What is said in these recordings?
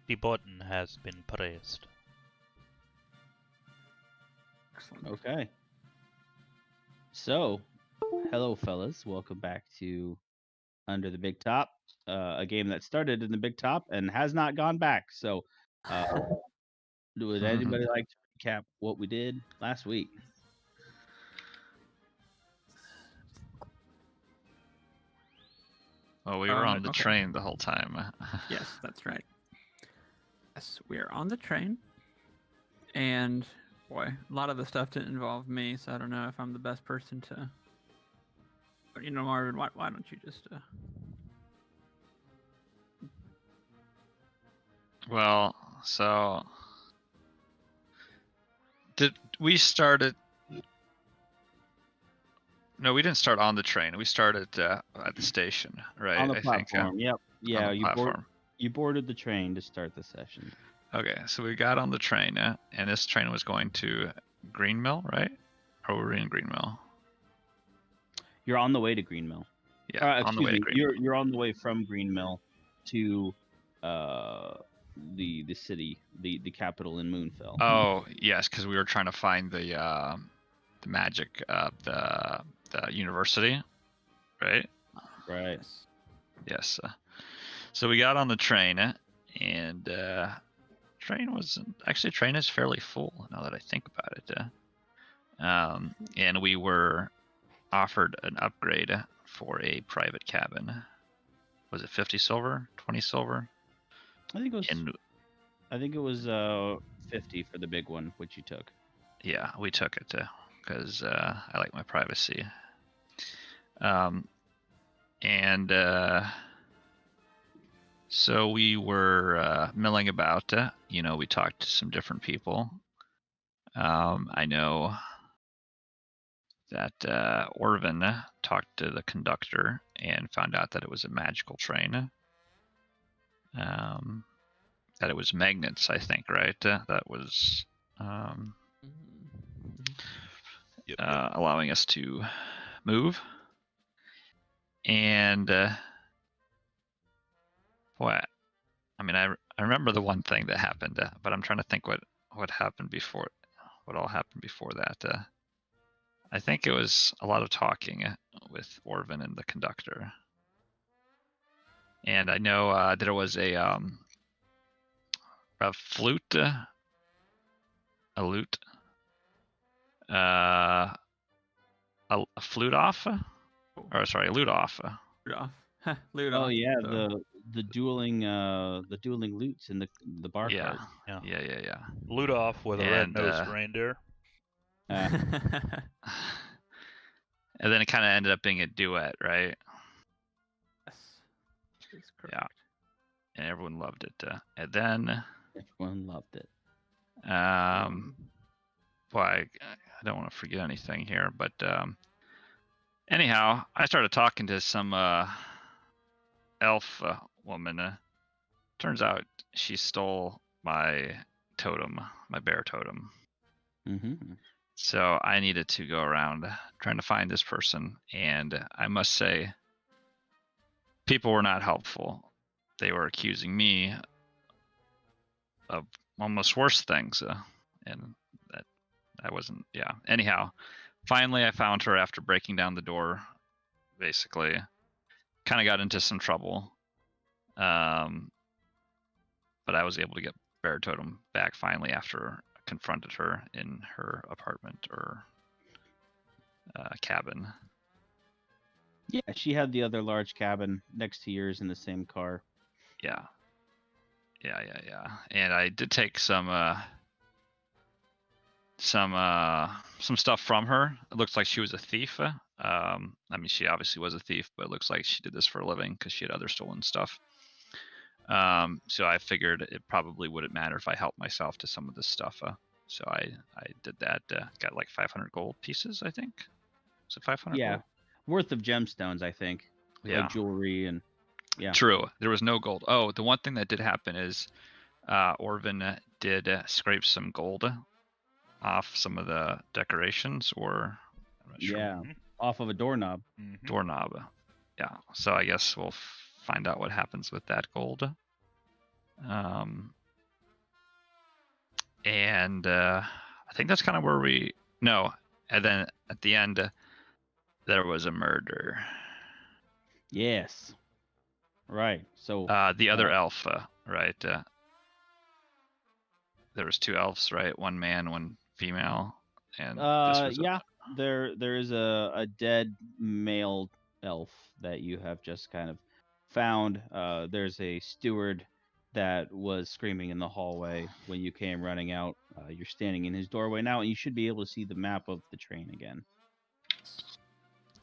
The button has been pressed. Excellent. Okay. So, hello, fellas. Welcome back to Under the Big Top, a game that started in the Big Top and has not gone back. So, would anybody like to recap what we did last week? Well, we were on the train the whole time. Yes, that's right. Yes, we are on the train. And, boy, a lot of the stuff didn't involve me, so I don't know if I'm the best person to... But, you know, Marvin, why don't you just... Well, so... Did we started... No, we didn't start on the train. We started at the station, right? On the I platform, think, yep. Yeah, on the platform. You boarded the train to start the session. Okay, so we got on the train, and this train was going to Green Mill, right? Or were we in Green Mill? You're on the way to Green Mill. Yeah, on the way to Green Mill. You're on the way from Green Mill to the city, the capital in Moonfell. Oh yes, because we were trying to find the magic of the university, right? Right. Yes. So we got on the train, and train is fairly full now that I think about it. And we were offered an upgrade for a private cabin. Was it 50 silver, 20 silver? I think it was 50 for the big one, which you took. Yeah, we took it because I like my privacy. So we were milling about. We talked to some different people. I know that Orvin talked to the conductor and found out that it was a magical train. That it was magnets, I think, right? That was allowing us to move. And boy, I mean, I remember the one thing that happened, but I'm trying to think what happened before, what all happened before that. I think it was a lot of talking with Orvin and the conductor. And I know there was a flute, a lute, a flute off, or sorry, a lute off. Loot off. Loot Oh off. yeah, the dueling lutes in the bar Yeah. cart. Yeah. Ludolf with a red-nosed reindeer. And then it kind of ended up being a duet, right? Yes. That's correct. Yeah. And everyone loved it. And then everyone loved it. Boy, I don't want to forget anything here, but anyhow, I started talking to some elf woman. Turns out she stole my totem, my bear totem. Mm-hmm. So I needed to go around trying to find this person, and I must say, people were not helpful. They were accusing me of almost worse things, and that I wasn't. Yeah. Anyhow, finally I found her after breaking down the door. Basically, kind of got into some trouble, but I was able to get Bear Totem back finally after I confronted her in her apartment or cabin. Yeah, she had the other large cabin next to yours in the same car. Yeah. And I did take some stuff from her. It looks like she was a thief. I mean, she obviously was a thief, but it looks like she did this for a living because she had other stolen stuff. So I figured it probably wouldn't matter if I helped myself to some of this stuff. So I did that. Got like 500 gold pieces, I think. Was it 500? Yeah, gold? worth of gemstones, I think. Yeah. Like jewelry and yeah. True. There was no gold. Oh, the one thing that did happen is Orvin did scrape some gold off some of the decorations, or I'm not sure. Yeah, off of a doorknob. Mm-hmm. Doorknob. Yeah. So I guess we'll find out what happens with that gold. And I think that's kind of where we no. And then at the end, there was a murder. Yes. Right. So the other elf, right? There was 2 elves, right? 1 man, 1 female, and this was yeah, there is a dead male elf that you have just kind of found. There's a steward that was screaming in the hallway when you came running out. You're standing in his doorway now, and you should be able to see the map of the train again.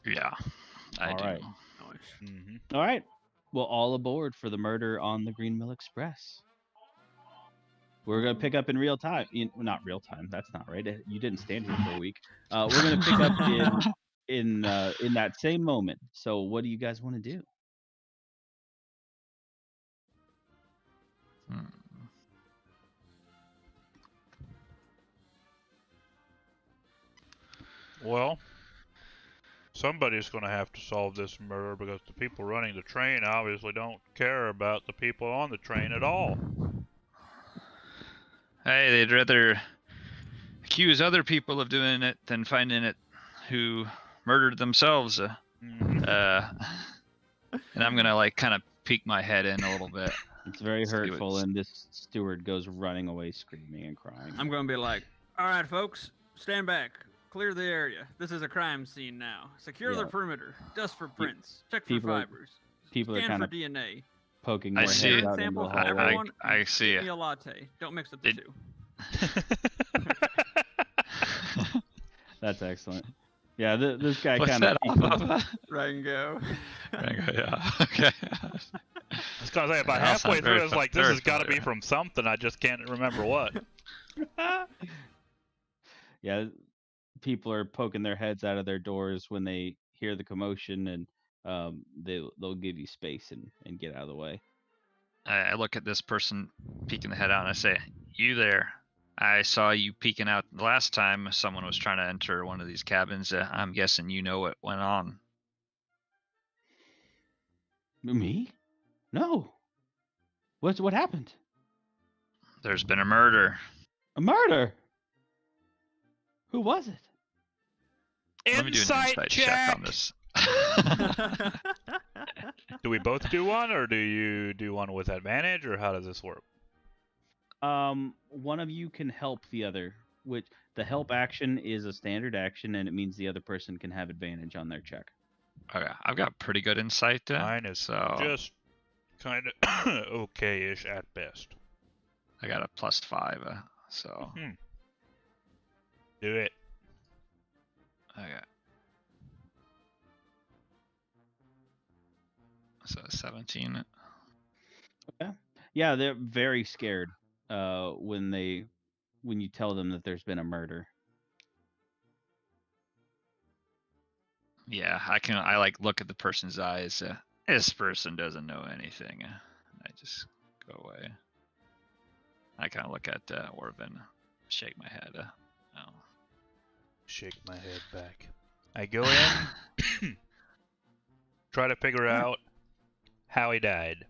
Yeah, I All do. right. Mm-hmm. All right. Well, all aboard for the murder on the Green Mill Express. We're gonna pick up in real time. Not real time. That's not right. You didn't stand here for a week. We're gonna pick up in that same moment. So, what do you guys want to do? Well, somebody's going to have to solve this murder because the people running the train obviously don't care about the people on the train at all. Hey, they'd rather accuse other people of doing it than finding it who murdered themselves. Mm-hmm. And I'm gonna like kind of peek my head in a little bit. It's very hurtful, and this steward goes running away, screaming and crying. I'm going to be like, all right, folks, stand back. Clear the area. This is a crime scene now. Secure the perimeter. Dust for prints. Check for fibers. People Scan are kind for of DNA. poking I their see. heads out into the hallway. I see Give it. me a latte. Don't mix up the two. That's excellent. Yeah, this guy What's kind of. Rango. Rango, yeah. Okay. I was gonna say about halfway through, I was like, "This has got to be from something." I just can't remember what. Yeah, people are poking their heads out of their doors when they hear the commotion, and they'll give you space and get out of the way. I look at this person peeking the head out, and I say, "You there? I saw you peeking out the last time someone was trying to enter one of these cabins. I'm guessing you know what went on." Me? No. What happened? There's been a murder. A murder? Who was it? Let me do an insight check on this. Do we both do one, or do you do one with advantage, or how does this work? One of you can help the other. Which the help action is a standard action, and it means the other person can have advantage on their check. Okay, I've got pretty good insight. Mine is just kind of okay-ish at best. I got a +5, so. Do it. Okay. So 17. Okay. Yeah, they're very scared when you tell them that there's been a murder. Yeah, I like look at the person's eyes. This person doesn't know anything. I just go away. I kind of look at Orvin, shake my head. Oh. Shake my head back. I go in, try to figure out how he died.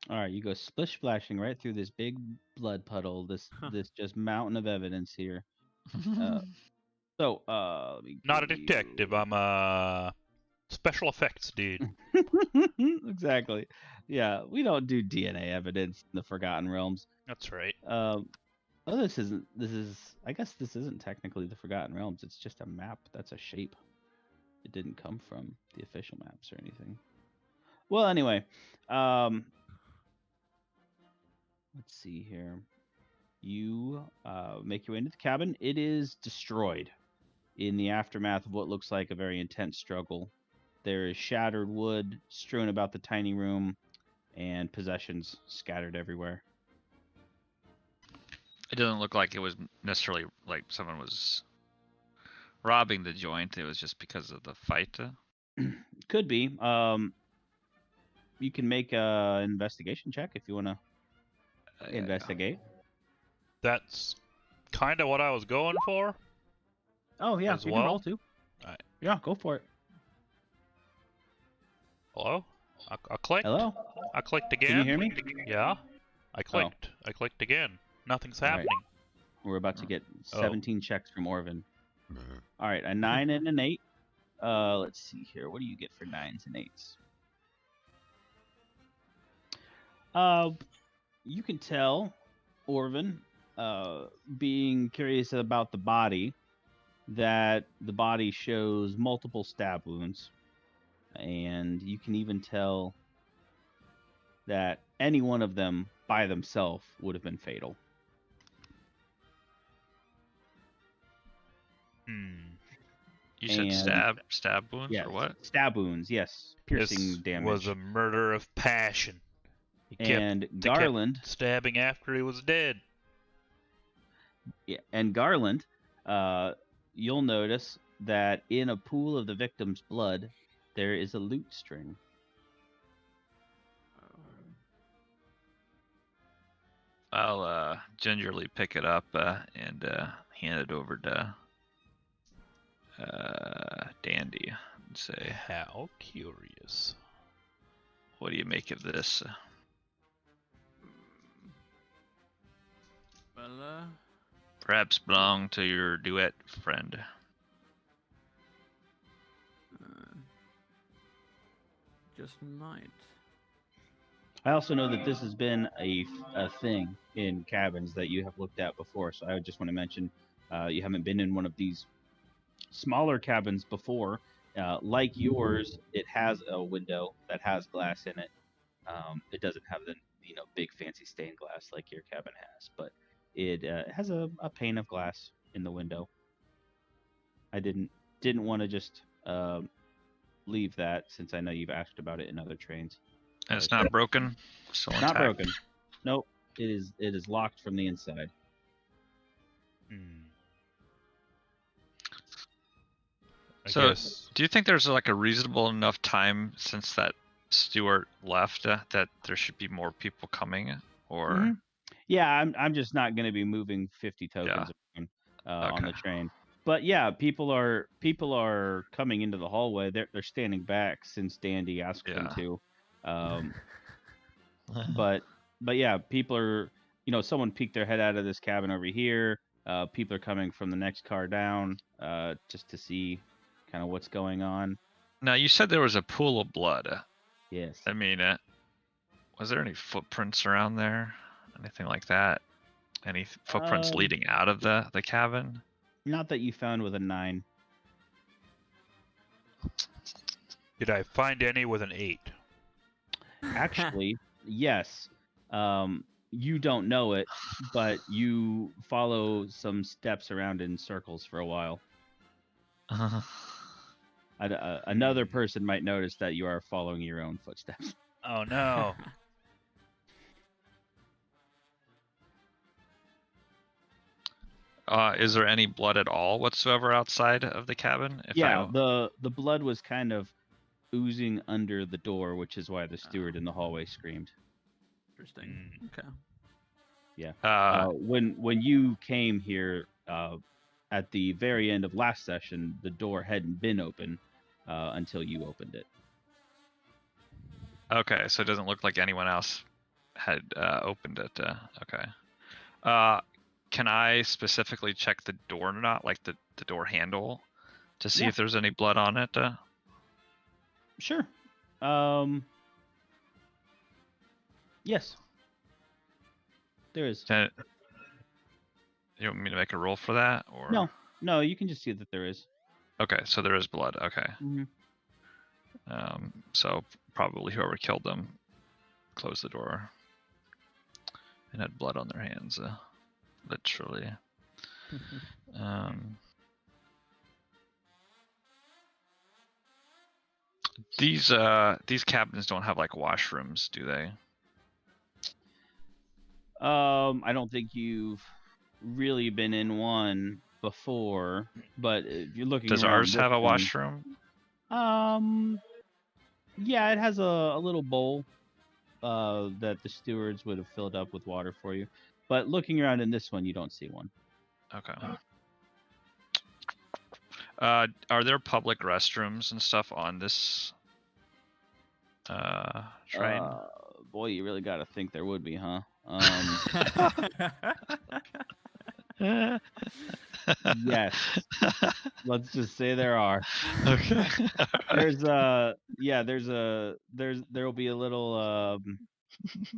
All right, you go splish splashing right through this big blood puddle, this just mountain of evidence here. Not a detective. I'm a special effects dude. Exactly. Yeah, we don't do DNA evidence in the Forgotten Realms. That's right. This is. I guess this isn't technically the Forgotten Realms. It's just a map. That's a shape. It didn't come from the official maps or anything. Well, anyway, let's see here. You make your way into the cabin. It is destroyed in the aftermath of what looks like a very intense struggle. There is shattered wood strewn about the tiny room and possessions scattered everywhere. It doesn't look like it was necessarily like someone was robbing the joint. It was just because of the fight. Could be. You can make an investigation check if you want to investigate. That's kind of what I was going for. Oh, yeah. You can roll too. All right. Yeah, go for it. Hello? I clicked. Hello? I clicked again. Can you hear me? Yeah. I clicked. I clicked again. Nothing's happening. We're about to get Oh. 17 checks from Orvin. All right, a 9 and an 8. Let's see here. What do you get for 9s and 8s? You can tell, Orvin, being curious about the body, that the body shows multiple stab wounds. And you can even tell that any one of them by themselves would have been fatal. You said And- stab wounds Yes, or what? stab wounds, yes. Piercing This damage. was a murder of passion. He kept, And they kept Garland, stabbing after he was dead. yeah, and Garland, you'll notice that in a pool of the victim's blood, there is a lute string. I'll gingerly pick it up and hand it over to Dandy and say, How curious. "What do you make of this?" Well, Perhaps belong to your duet friend. just might. I also know that this has been a thing in cabins that you have looked at before, so I just want to mention you haven't been in one of these smaller cabins before. Like yours, it has a window that has glass in it. It doesn't have the big fancy stained glass like your cabin has, but it has a pane of glass in the window. I didn't want to just leave that, since I know you've asked about it in other trains. And it's not broken. Still Not intact. broken. Nope. It is locked from the inside. I So, guess. do you think there's like a reasonable enough time since that Stewart left that there should be more people coming, or? Mhm. Yeah, I'm just not going to be moving 50 tokens around, on the Okay. train. But yeah, people are coming into the hallway. They're standing back since Dandy asked them Yeah. to. But yeah, people are, someone peeked their head out of this cabin over here. People are coming from the next car down, just to see kind of what's going on. Now you said there was a pool of blood. Yes. I mean, was there any footprints around there? Anything like that? Any footprints leading out of the cabin? Not that you found with a 9. Did I find any with an 8? Actually, yes. You don't know it, but you follow some steps around in circles for a while. Another person might notice that you are following your own footsteps. Oh no. Is there any blood at all whatsoever outside of the cabin? The blood was kind of oozing under the door, which is why the steward in the hallway screamed. Interesting. Okay. Yeah. When you came here at the very end of last session, the door hadn't been open until you opened it. Okay, so it doesn't look like anyone else had opened it. Okay. Can I specifically check the door knot, like the door handle, to see Yeah. if there's any blood on it? Sure. Yes. There is. You want me to make a roll for that, or No, you can just see that there is. Okay, so there is blood. Okay. Mhm. So probably whoever killed them closed the door and had blood on their hands, literally. These cabins don't have like washrooms, do they? I don't think you've really been in one before, but if you're looking Does around ours this have a one- washroom? Yeah, it has a little bowl that the stewards would have filled up with water for you. But looking around in this one, you don't see one. Okay. Are there public restrooms and stuff on this train? Boy, you really got to think there would be, huh? Yes. Let's just say there are. Okay. There's there'll be a little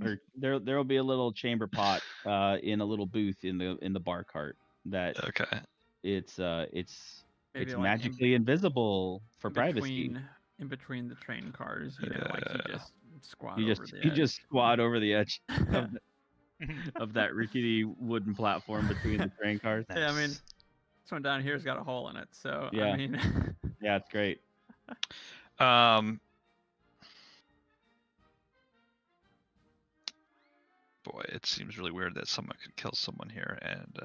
or there'll be a little chamber pot in a little booth in the bar cart that Okay. it's Maybe like magically invisible for privacy. in between the train cars, you know, like you just squat You over just the you edge. just squat over the edge of that rickety wooden platform between the train cars. Yeah, I mean, this one down here's got a hole in it, so Yeah. I mean, Yeah, it's great. Boy, it seems really weird that someone could kill someone here, and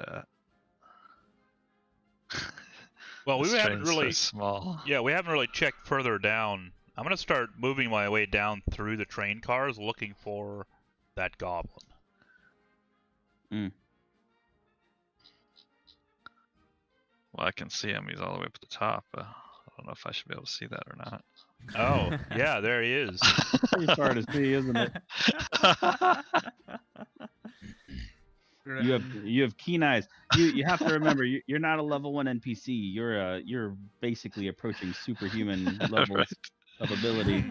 Well, we this haven't train's so really. small. Yeah, we haven't really checked further down. I'm gonna start moving my way down through the train cars, looking for that goblin. Well, I can see him. He's all the way up at the top. I don't know if I should be able to see that or not. Oh, yeah, there he is. Pretty hard to see, isn't it? You have keen eyes. You have to remember you're not a level 1 NPC. You're basically approaching superhuman levels of ability.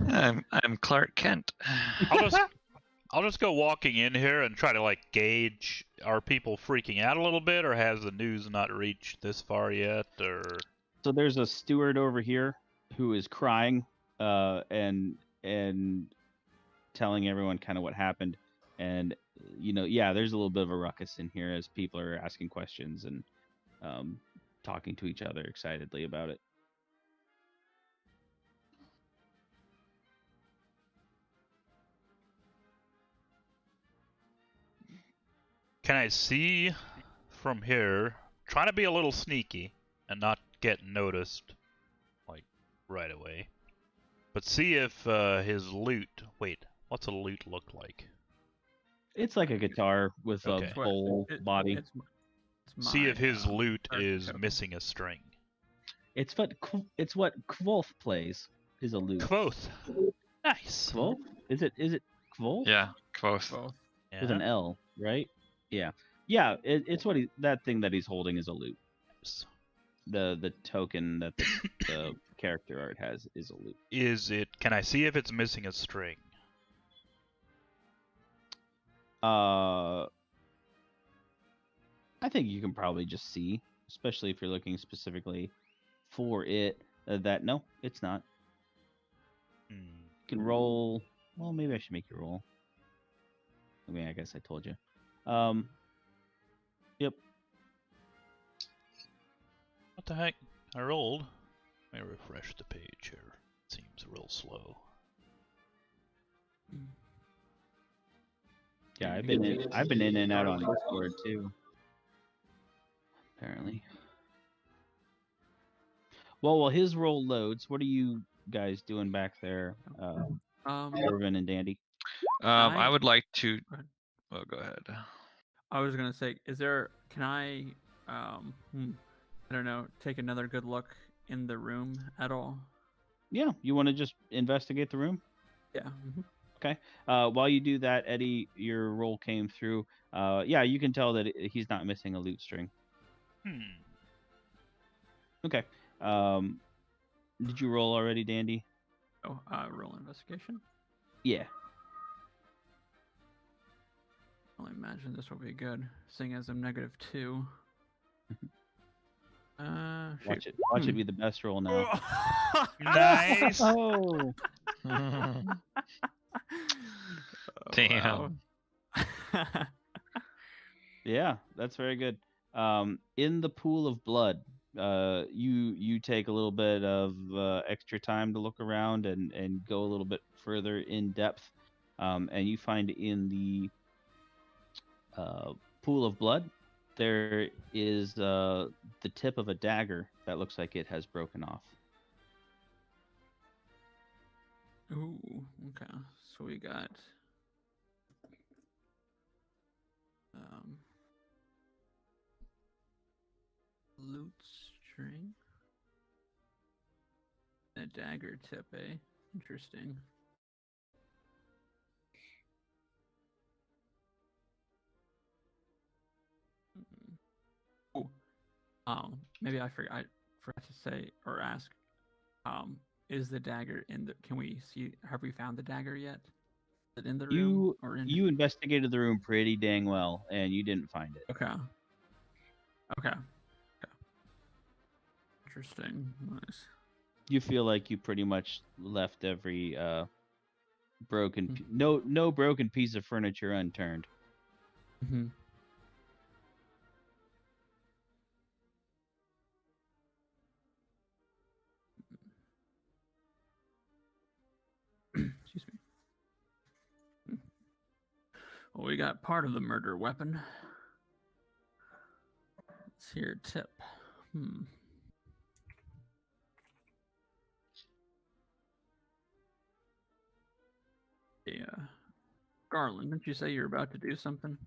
I'm Clark Kent. I'll just go walking in here and try to like gauge, are people freaking out a little bit, or has the news not reached this far yet, or So there's a steward over here who is crying and telling everyone kind of what happened. And there's a little bit of a ruckus in here as people are asking questions and talking to each other excitedly about it. can I see from here? Trying to be a little sneaky and not get noticed, like right away. But see if his loot. Wait, what's a loot look like? It's like a guitar with Okay. a full body. It's See if his loot art is token. missing a string. It's what Kvolf plays is a lute. Quoth. Nice. Kvolf? Is it Kvolf? Yeah, both. Both. Yeah. With an L, right? Yeah. Yeah, it's what that thing that he's holding is a lute. The token that the character art has is a lute. Is it? Can I see if it's missing a string? I think you can probably just see, especially if you're looking specifically for it, that no, it's not. You can roll. Well, maybe I should make you roll. I mean, I guess I told you. Yep. What the heck? I rolled. Let me refresh the page here. It seems real slow. Yeah, I've been in and out on Discord too. Apparently. Well, while his roll loads, what are you guys doing back there, Irvin and Dandy? I would like to. Well, go ahead. I was gonna say, can I, I don't know, take another good look in the room at all? Yeah, you want to just investigate the room? Yeah. Mm-hmm. Okay. While you do that, Eddie, your roll came through. Yeah, you can tell that he's not missing a loot string. Okay. Did you roll already, Dandy? Oh, roll investigation. Yeah. I imagine this will be good, seeing as I'm -2. Watch it be the best roll now. Nice. Oh. Damn. Yeah, that's very good. In the pool of blood, you take a little bit of extra time to look around and go a little bit further in depth, and you find in the pool of blood there is the tip of a dagger that looks like it has broken off. Ooh, okay. So we got loot string, a dagger tip, eh? Interesting. Maybe I forgot to say or ask. Is the dagger in the? Can we see? Have we found the dagger yet? Is it in the room You or in? you investigated the room pretty dang well, and you didn't find it. Okay. Okay. Interesting. Nice. You feel like you pretty much left every broken Mhm. no broken piece of furniture unturned. Mm-hmm. Excuse me. Well, we got part of the murder weapon. Let's hear a tip. Yeah. Garland, didn't you say you were about to do something?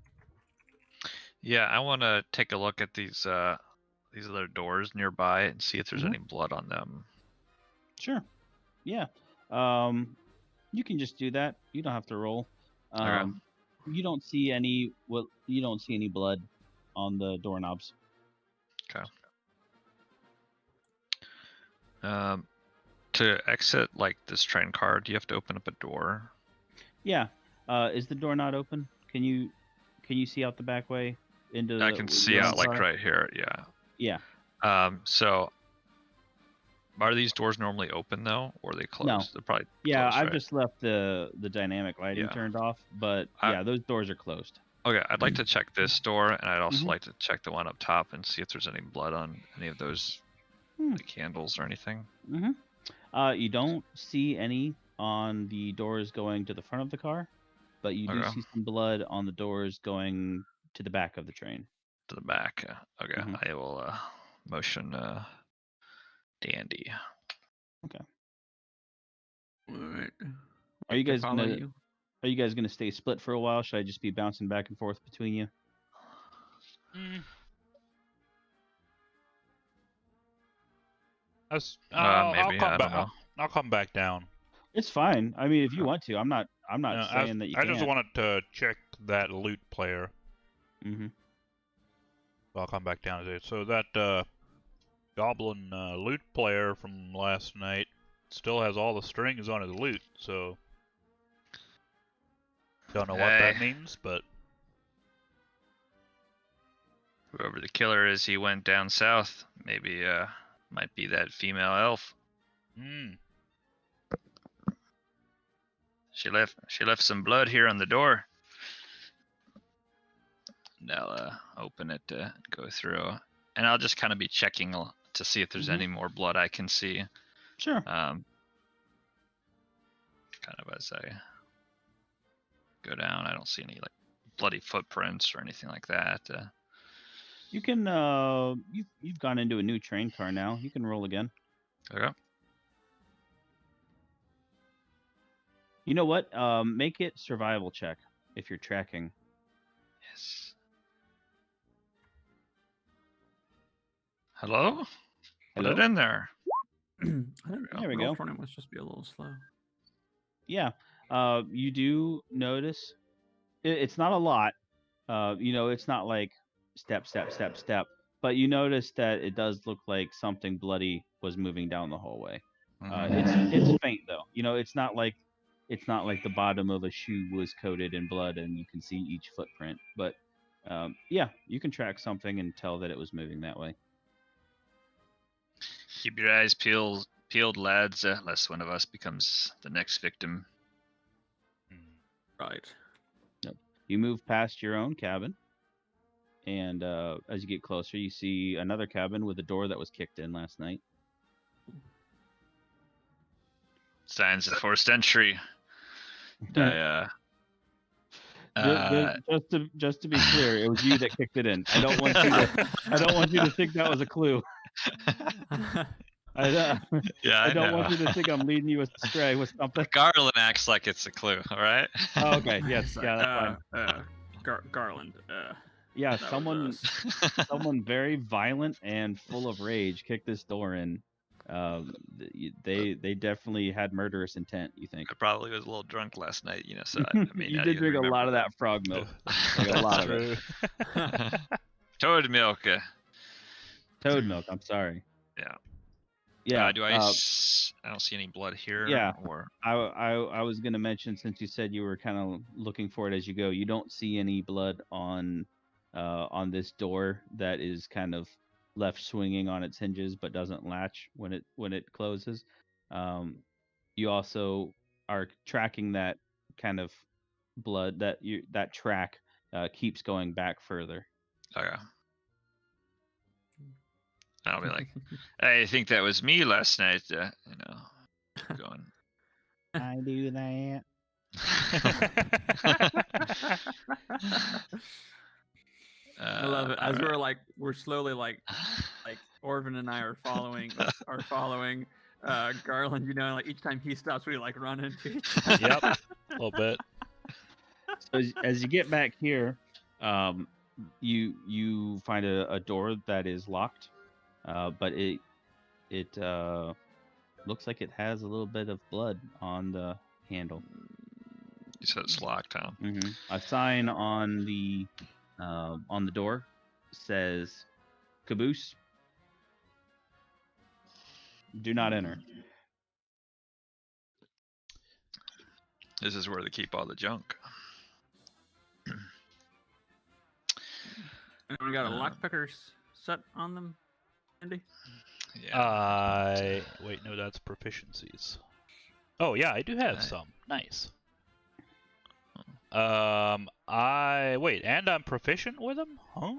Yeah, I want to take a look at these other doors nearby and see if there's Mhm. any blood on them. Sure. Yeah. You can just do that. You don't have to roll. Okay. You don't see any you don't see any blood on the doorknobs. To exit like this train car, do you have to open up a door? Yeah. Is the door not open? Can you see out the back way into the I can see out like right here. Yeah. Yeah. So are these doors normally open though, or are they closed? No. They're probably Yeah, closed, I've right? just left the dynamic lighting Yeah. turned off, but I- yeah, those doors are closed. Okay, I'd like to check this door, and I'd also Mhm. like to check the one up top and see if there's any blood on any of those like, candles or anything. You don't see any on the doors going to the front of the car, but you do Okay. see some blood on the doors going to the back of the train. To the back. Okay, Mhm. I will motion Dandy. All right. Are you To guys follow gonna you? Are you guys gonna stay split for a while? Should I just be bouncing back and forth between you? I'll Maybe, come I back. don't know. I'll come back down. It's fine. I mean, if you want to, I'm not I, saying that you I can't. just wanted to check that loot player. Mm-hmm. I'll come back down to it. So that goblin loot player from last night still has all the strings on his loot. So don't know what that Hey. means, but Whoever the killer is, he went down south. Maybe might be that female elf. She left some blood here on the door. And I'll open it to go through, and I'll just kind of be checking to see if there's Mhm. any more blood I can see. Sure. Kind of as I go down, I don't see any like bloody footprints or anything like that. You can you've gone into a new train car now. You can roll again. Okay. You know what? Make it survival check if you're tracking. Yes. Hello? Put it in there. I think There we roll go. 20 must just be a little slow. Yeah. You do notice it's not a lot. It's not like step, but you notice that it does look like something bloody was moving down the hallway. It's faint though. It's not like the bottom of a shoe was coated in blood and you can see each footprint. But yeah, you can track something and tell that it was moving that way. Keep your eyes peeled, lads, lest one of us becomes the next victim. Right. You move past your own cabin, and as you get closer, you see another cabin with a door that was kicked in last night. Signs of forced entry. Just to be clear, it was you that kicked it in. I don't want you to think that was a clue. I don't want you to think I'm leading you astray with something. Garland acts like it's a clue. All right. Oh, okay. Yes. Yeah. That's fine. Garland. Yeah. that Someone was us. someone very violent and full of rage kicked this door in. They definitely had murderous intent. You think? I probably was a little drunk last night, so I mean, You I did didn't drink a lot remember of that frog milk. Like a lot of it. True. Toad milk. Toad milk. I'm sorry. Yeah. Yeah. Do I? I don't see any blood here. yeah. Or I was gonna mention, since you said you were kind of looking for it as you go, you don't see any blood on this door that is kind of left swinging on its hinges but doesn't latch when it closes. You also are tracking that kind of blood that track keeps going back further. okay. I'll be like, I think that was me last night. Keep going. I do that. I love it. As alright. we're slowly like Orvin and I are following Garland. You know, like each time he stops, we like run into each other. Yep, a little bit. So as you get back here, you find a door that is locked, but it looks like it has a little bit of blood on the handle. You said it's locked, huh? Mm-hmm. A sign on the door says "Caboose. Do not enter." This is where they keep all the junk. And we got a lockpicker set on them, Andy. Yeah. Wait, no, that's proficiencies. Oh yeah, I do have Right. some. Nice. And I'm proficient with them, huh?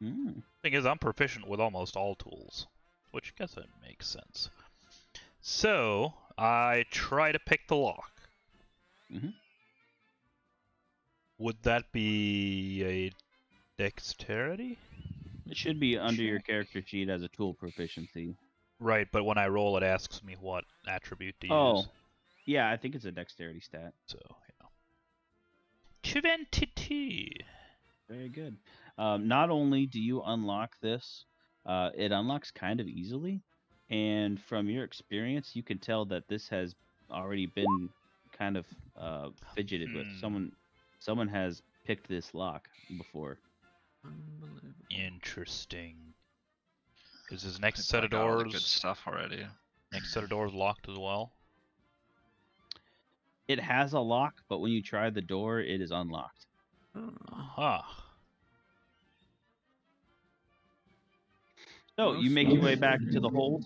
Thing is, I'm proficient with almost all tools, which I guess that makes sense. So I try to pick the lock. Mhm. Would that be a dexterity? It should be under your character sheet as a tool proficiency. Right, but when I roll, it asks me what attribute to use. Yeah, I think it's a dexterity stat. So, yeah. 22. Very good. Not only do you unlock this, it unlocks kind of easily, and from your experience, you can tell that this has already been kind of fidgeted with. Someone has picked this lock before. Unbelievable. Interesting. Is his next They set of plugged all the doors good stuff already. next set of doors locked as well? It has a lock, but when you try the door, it is unlocked. Huh. So you make your way back to the hold.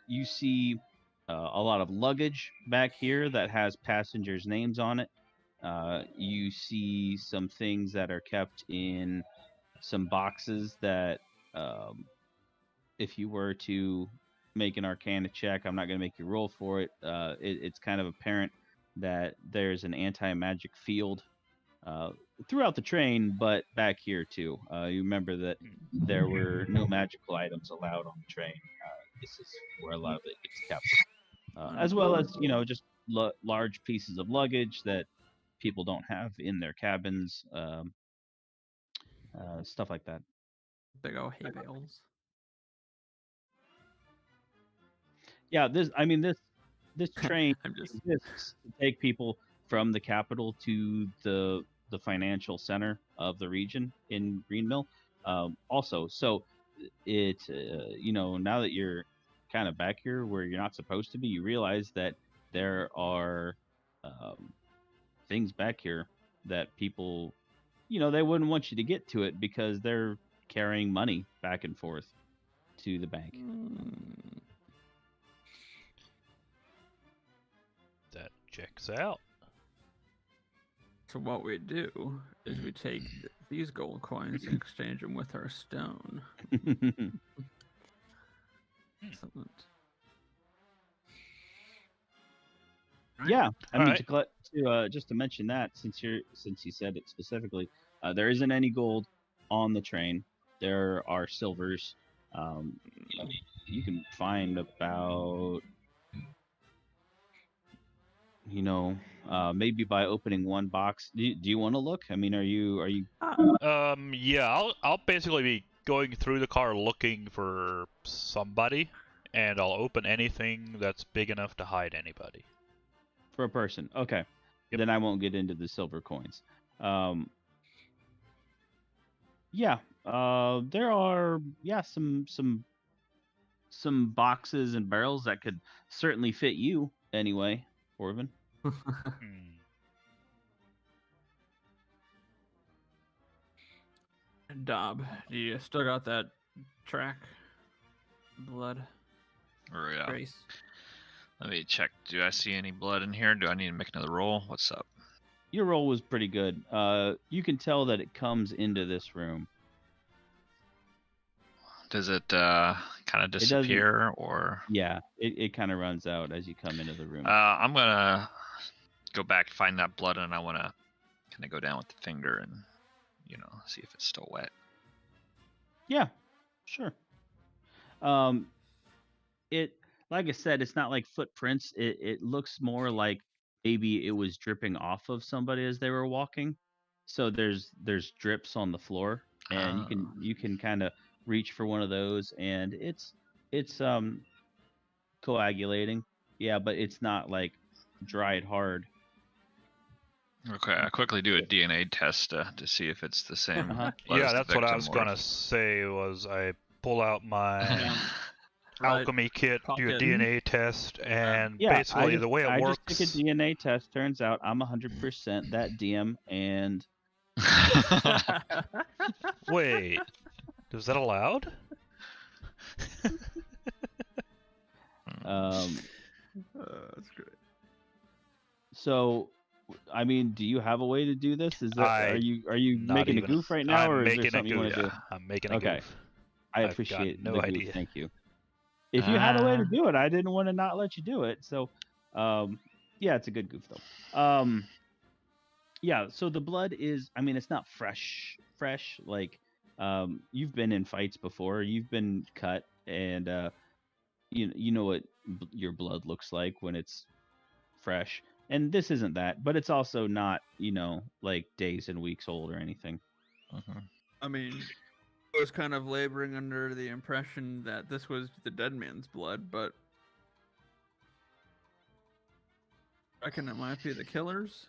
You see a lot of luggage back here that has passengers' names on it. You see some things that are kept in some boxes that, if you were to make an Arcana check, I'm not going to make you roll for it. It's kind of apparent that there's an anti-magic field throughout the train, but back here too. You remember that there were no magical items allowed on the train. This is where a lot of it gets kept, as well as just large pieces of luggage that people don't have in their cabins, stuff like that. Big old hay bales. Yeah, this train I'm just exists to take people from the capital to the financial center of the region in Greenmill. Also, so it now that you're kind of back here where you're not supposed to be, you realize that there are things back here that people, they wouldn't want you to get to it because they're carrying money back and forth to the bank. That checks out. So what we do is we take these gold coins and exchange them with our stone. Excellent. Yeah, I mean, Alright. just to mention that, since you said it specifically, there isn't any gold on the train. There are silvers. You can find about, maybe by opening one box. Do you want to look? I mean, are you? Yeah, I'll basically be going through the car looking for somebody, and I'll open anything that's big enough to hide anybody. For a person, okay. Yep. Then I won't get into the silver coins. Yeah. There are some boxes and barrels that could certainly fit you anyway, Orvin. Hmm. Dob, do you still got that track? Blood Or yeah. trace? Let me check. Do I see any blood in here? Do I need to make another roll? What's up? Your roll was pretty good. You can tell that it comes into this room. Does it kind of doesn't- disappear or? Yeah, it kind of runs out as you come into the room. I'm gonna go back, find that blood, and I want to kind of go down with the finger and, see if it's still wet. Yeah, sure. It, like I said, it's not like footprints. It looks more like maybe it was dripping off of somebody as they were walking. So there's drips on the floor, and you can kind of reach for one of those, and it's coagulating. Yeah, but it's not like dried hard. Okay, I quickly do a DNA test to see if it's the same. Uh-huh. blood Yeah, as the that's what I victim was or gonna if- say. Was I pull out my Right alchemy kit, do a pocket. DNA test, and Yeah, basically the way it I works. just took a DNA test. Turns out I'm 100% that DM, and Wait, is that allowed? That's great. So, I mean, do you have a way to do this? Are I- you not making even. a goof right now, I'm or is there making a something you want goof. to do? I'm making a Okay. goof. I I've got appreciate no the goof. idea. Thank you. If you had a way to do it, I didn't want to not let you do it. So, yeah, it's a good goof though. Yeah. So the blood is, I mean, it's not fresh. Like, you've been in fights before. You've been cut, and you know what your blood looks like when it's fresh. And this isn't that, but it's also not, like days and weeks old or anything. I mean, I was kind of laboring under the impression that this was the dead man's blood, but I reckon it might be the killer's.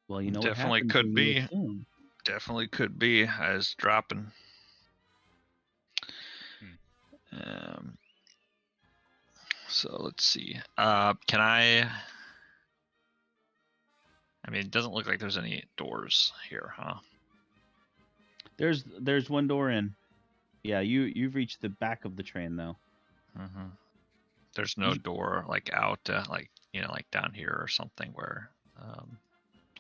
Well, you know Definitely what happens could when you be. assume. Definitely could be. I was dropping. Hmm. So let's see. Can I mean, it doesn't look like there's any doors here, huh? There's one door in. Yeah, you've reached the back of the train though. There's no door like out, like like down here or something where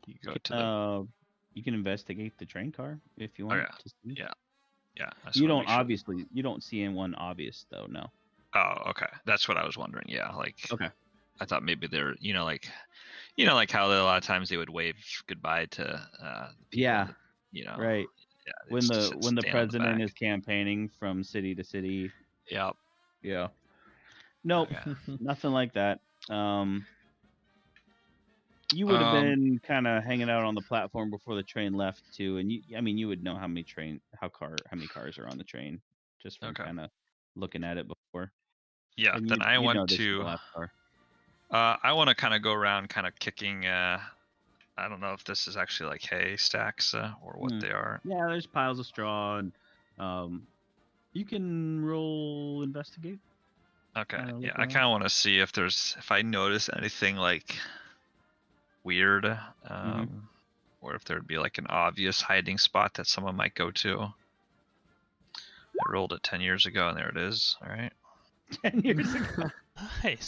you go to the. You can investigate the train car if you want. yeah. To see. Yeah. I just You wanna don't make sure. obviously you don't see anyone obvious though. No. Oh, okay. That's what I was wondering. Yeah, like. Okay. I thought maybe they're like how a lot of times they would wave goodbye to people. Yeah. Right. Yeah. When the stand president back. is campaigning from city to city. Yep. Yeah. Nope. Okay. Nothing like that. You would have been kind of hanging out on the platform before the train left too, and you would know how many cars are on the train just from Okay. kind of looking at it before. Yeah. And Then I you know want this is to. the last car. I want to kind of go around, kind of kicking. I don't know if this is actually like hay stacks or what they are. Yeah, there's piles of straw, and you can roll investigate. Okay. look Yeah, I around. kind of want to see if I notice anything like weird, or if there'd be like an obvious hiding spot that someone might go to. I rolled it 10 years ago, and there it is. All right. 10 years ago. Nice.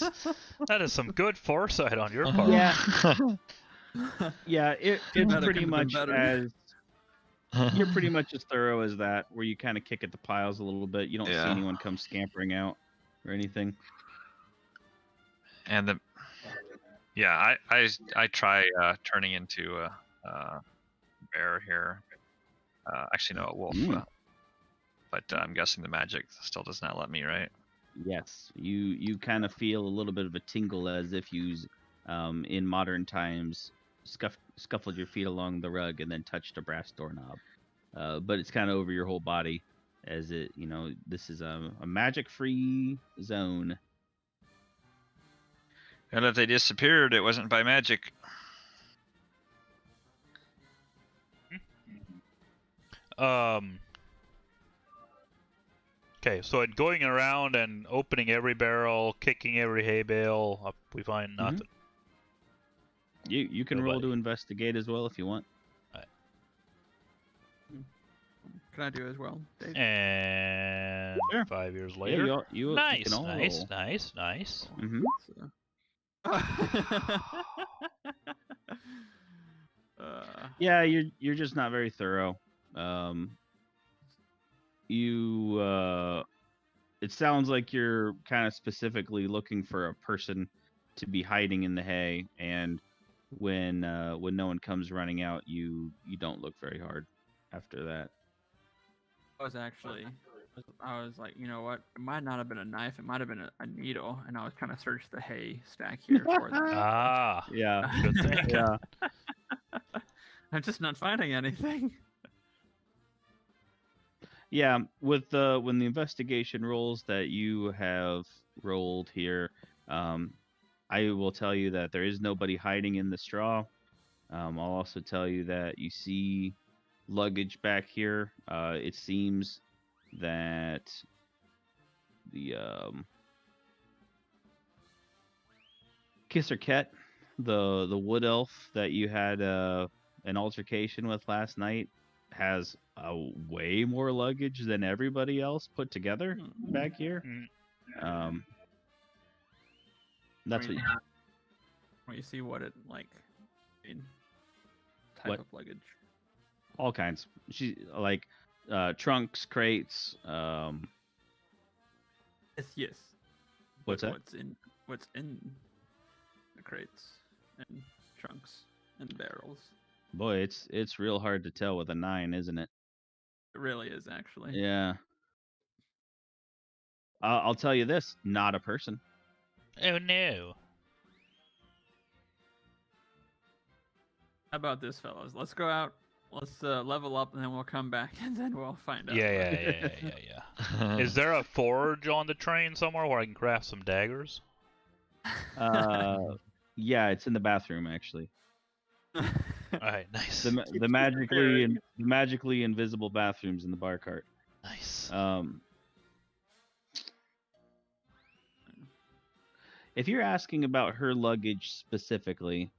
That is some good foresight on your part. Yeah. Yeah, it's That pretty could've been much better. as you're pretty much as thorough as that, where you kind of kick at the piles a little bit. You don't see Yeah. anyone come scampering out or anything. And I try turning into a bear here. Actually, no, a wolf. But I'm guessing the magic still does not let me, right? Yes, you kind of feel a little bit of a tingle as if you, in modern times, scuffled your feet along the rug and then touched a brass doorknob. But it's kind of over your whole body, as it, this is a magic-free zone. And if they disappeared, it wasn't by magic. Okay, so in going around and opening every barrel, kicking every hay bale, we find nothing. You can roll Nobody. to investigate as well if you want. Can I do as well, Dave? And Sure. 5 years Yeah, later. you nice, can all nice, roll. nice, nice. Mm-hmm. Yeah, you're just not very thorough. It sounds like you're kind of specifically looking for a person to be hiding in the hay, and when no one comes running out, you don't look very hard after that. I was like, you know what? It might not have been a knife. It might have been a needle, and I was trying to search the hay stack here for that. Ah, Yeah, good thinking. yeah. I'm just not finding anything. Yeah, with when the investigation rolls that you have rolled here, I will tell you that there is nobody hiding in the straw. I'll also tell you that you see luggage back here. It seems that the Kisser Ket, the wood elf that you had an altercation with last night, has way more luggage than everybody else put together back here. Mm. That's what. When you see what it like, type What? of luggage. All kinds. She like trunks, crates. Yes. What's that? What's in the crates and trunks and barrels? Boy, it's real hard to tell with a 9, isn't it? It really is, actually. Yeah. I'll tell you this: not a person. Oh no. How about this, fellas? Let's go out. Let's level up, and then we'll come back, and then we'll find out. Yeah. Is there a forge on the train somewhere where I can craft some daggers? Yeah, it's in the bathroom actually. All right, nice. The magically invisible bathrooms in the bar cart. Nice. If you're asking about her luggage specifically,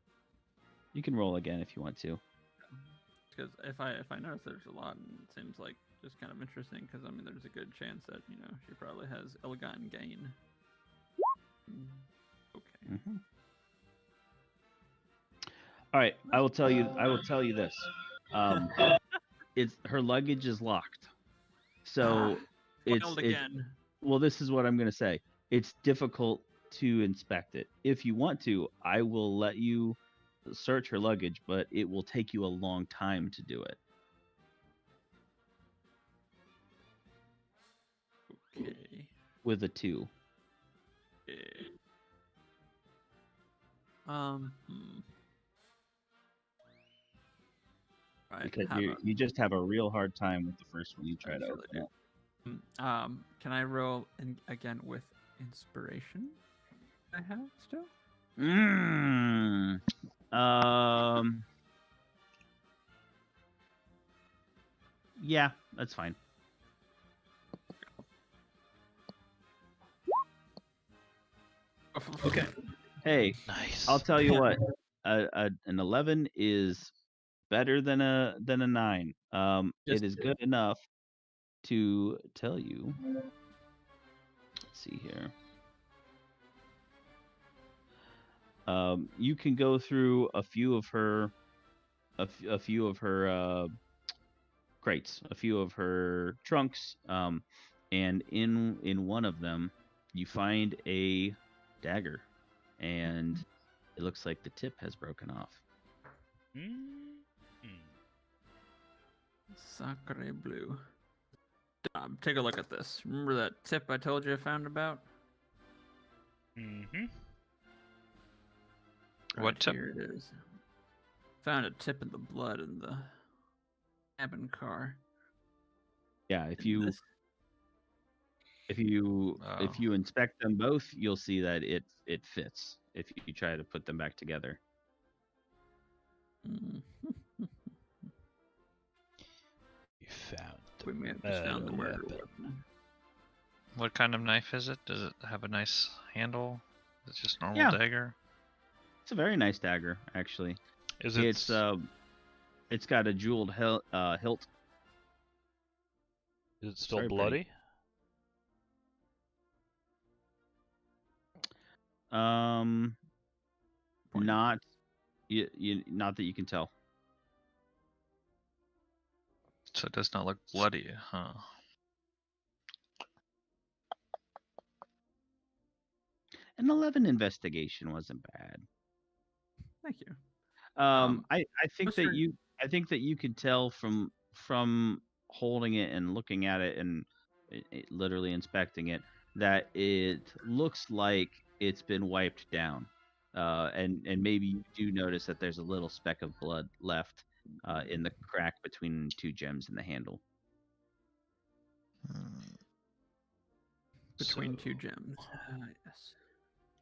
you can roll again if you want to. Because if I notice there's a lot, and it seems like just kind of interesting. Because I mean, there's a good chance that she probably has ill-gotten gain. Okay. Mm-hmm. All right, I will tell you this. It's her luggage is locked, so it's again. Well, this is what I'm gonna say. It's difficult to inspect it. If you want to, I will let you search her luggage, but it will take you a long time to do it. Okay. With a 2. Okay. Right, Because you just have a real hard time with the first one you try to open it. Can I roll again with inspiration? I have still. Yeah, that's fine. Okay. Hey, Nice. I'll tell you what. An 11 is better than a 9. It is good enough to tell you. Let's see here. You can go through a few of her crates, a few of her trunks, and in one of them you find a dagger, and it looks like the tip has broken off. Sacre bleu. Take a look at this. Remember that tip I told you I found about? Mm-hmm. What tip? Here it is. Found a tip in the blood in the cabin car. Yeah, if you inspect them both, you'll see that it fits if you try to put them back together. You We may have just found the Murder murder weapon. weapon. What kind of knife is it? Does it have a nice handle? Is it just normal Yeah. dagger? It's a very nice dagger, actually. Is it? It's got a jeweled hilt. Is it still Sorry, bloody? Not Point. not that you can tell. So it does not look bloody, huh? An 11 investigation wasn't bad. Thank you. I think that Mr. you could tell from holding it and looking at it and literally inspecting it that it looks like it's been wiped down, and maybe you do notice that there's a little speck of blood left in the crack between 2 gems in the handle. Between So- 2 gems. Yes.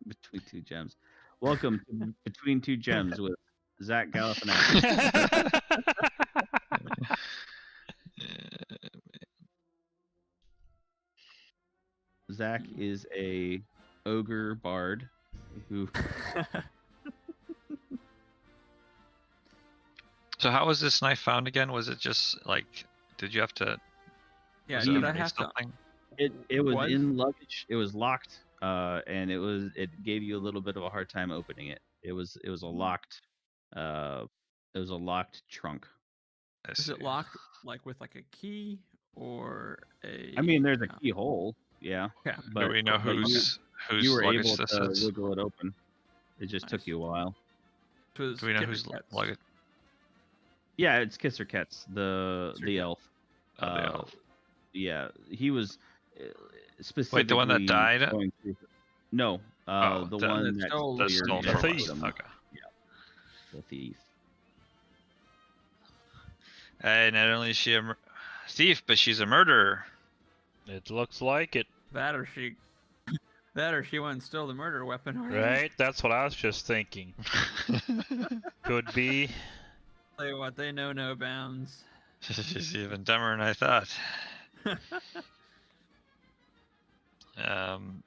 Between 2 gems. Welcome to Between 2 Gems with Zach Galifianakis. Zach is a ogre bard who So how was this knife found again? Was it just like, did you have to? Yeah, was it did I underneath have to? something? it was Was? in luggage. It was locked, and it gave you a little bit of a hard time opening it. It was a locked trunk. I Is it see. locked like with like a key or a? I mean, there's a keyhole, yeah, Yeah. but Do we know but whose you were luggage able this to is? wiggle it open. It just took Nice. you a while. It was Do we know Kit whose Kat's. luggage? Yeah, it's Kisser Ketz, the Kisser Ket. elf. Oh, the elf. Yeah, he was specifically. Wait, the one that died? going through- No, Oh, the the- one that that stole The your stole The from thief. us. totem. Okay. The thief. Hey, not only is she a thief, but she's a murderer. It looks like it, That or she. That or she went and stole the murder weapon already. right? That's what I was just thinking. Could be. Tell you what, they know no bounds. She's even dumber than I thought. Um.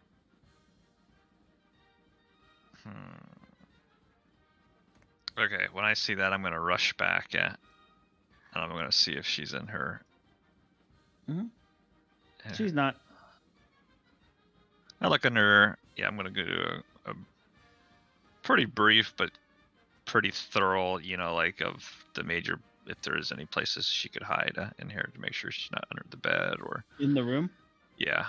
Okay, when I see that, I'm gonna rush back, and I'm gonna see if she's in her. Mhm. Yeah. She's not. I look under. Yeah, I'm gonna do a pretty brief but pretty thorough, like of the major, if there is any places she could hide in here to make sure she's not under the bed or. In the room? Yeah.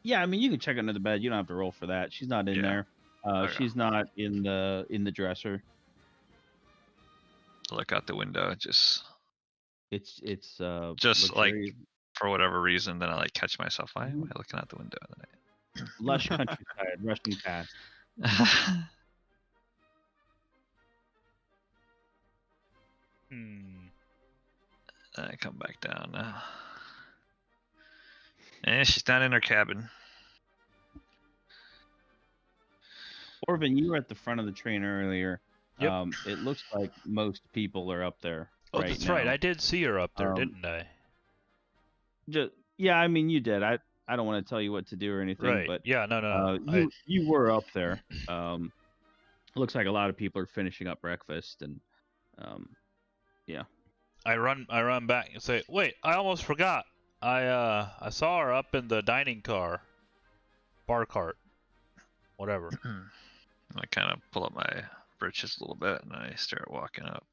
Yeah, I mean you can check under the bed. You don't have to roll for that. She's not in Yeah. there. Okay. She's not in the dresser. Look out the window, just It's Just, like, luxurious- for whatever reason. Then I like catch myself. Why am Mhm. I looking out the window? lush countryside, rushing past. I come back down now. And she's down in her cabin. Orvin, you were at the front of the train earlier. Yep. It looks like most people are up there. Oh, right that's now. right. I did see her up there, Um, didn't I? Yeah, I mean you did. I don't want to tell you what to do or anything, Right. but Yeah. No. you were up there. Looks like a lot of people are finishing up breakfast and yeah. I run back and say, wait, I almost forgot. I saw her up in the dining car, bar cart, whatever. I kind of pull up my britches a little bit and I start walking up.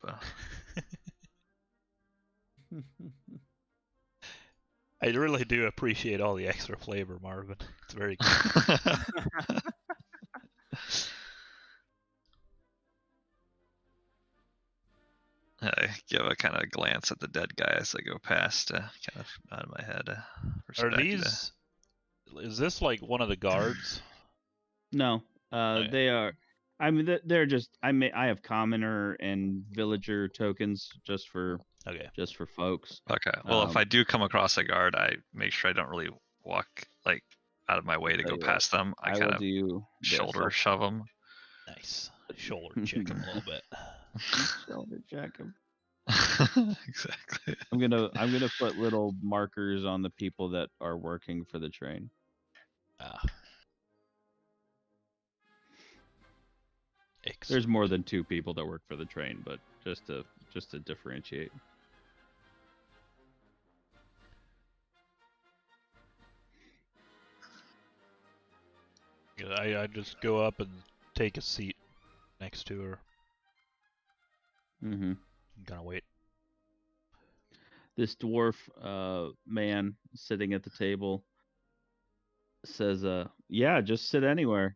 I really do appreciate all the extra flavor, Marvin. It's very good. I give a kind of glance at the dead guy as I go past, kind of nod my head. Are respect. these? Is this like one of the guards? No, Okay. they are. I mean, they're just. I have commoner and villager tokens just for Okay. folks. Okay. Well, if Um, I do come across a guard, I make sure I don't really walk like out of my way to tell go you what, past them. I I kind will of do this. shoulder shove them. Nice. Shoulder check him a little bit. Shoulder check him. Exactly. I'm gonna put little markers on the people that are working for the train. Ah. There's more than 2 people that work for the train, but just to differentiate. I just go up and take a seat next to her. Mm-hmm. I'm gonna wait. This dwarf man sitting at the table says, yeah, just sit anywhere.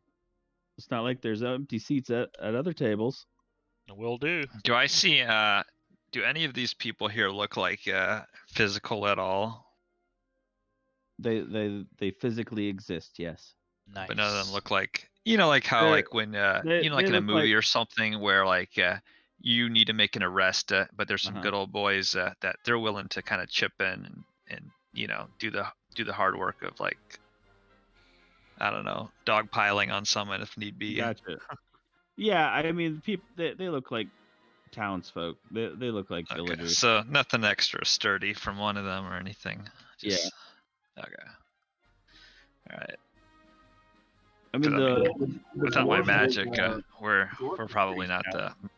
It's not like there's empty seats at other tables. Will do. Do I see? Do any of these people here look like physical at all? They physically exist, yes. Nice. But none of them look like, like how They- like when they like in a look movie like- or something where like you need to make an arrest, but there's some Uh-huh. good old boys that they're willing to kind of chip in and do the hard work of like, I don't know, dogpiling on someone if need be. Gotcha. Yeah, I mean, people they look like townsfolk. They look like Okay, villagers. so nothing extra sturdy from one of them or anything. Just, yeah. Okay. All right. I mean, 'Cause, I the Without my dwarf magic, is, we're dwarf is probably pretty not stout. the.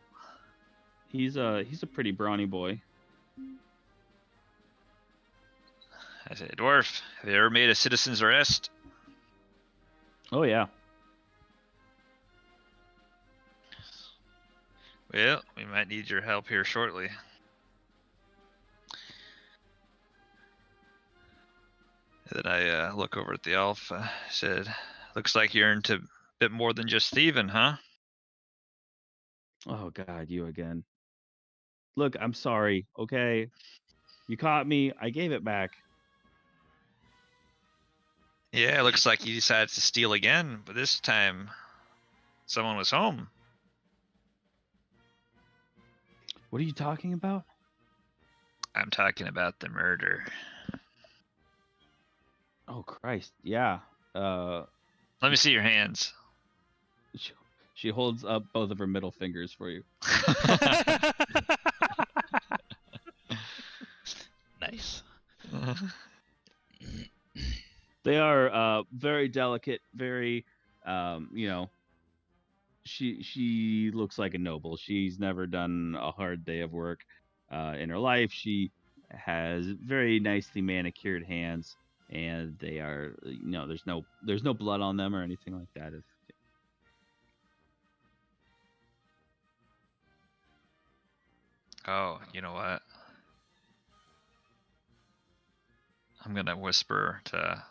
He's a pretty brawny boy. I say, dwarf, have you ever made a citizen's arrest? Oh yeah. Well, we might need your help here shortly. And then I look over at the elf. Said, "Looks like you're into a bit more than just thieving, huh?" Oh God, you again. Look, I'm sorry. Okay, you caught me. I gave it back. Yeah, it looks like you decided to steal again, but this time someone was home. What are you talking about? I'm talking about the murder. Oh Christ, yeah. Let me see your hands. She holds up both of her middle fingers for you. Nice. They are very delicate, very she looks like a noble. She's never done a hard day of work in her life. She has very nicely manicured hands, and they are there's no blood on them or anything like that. Oh, you know what? I'm gonna whisper to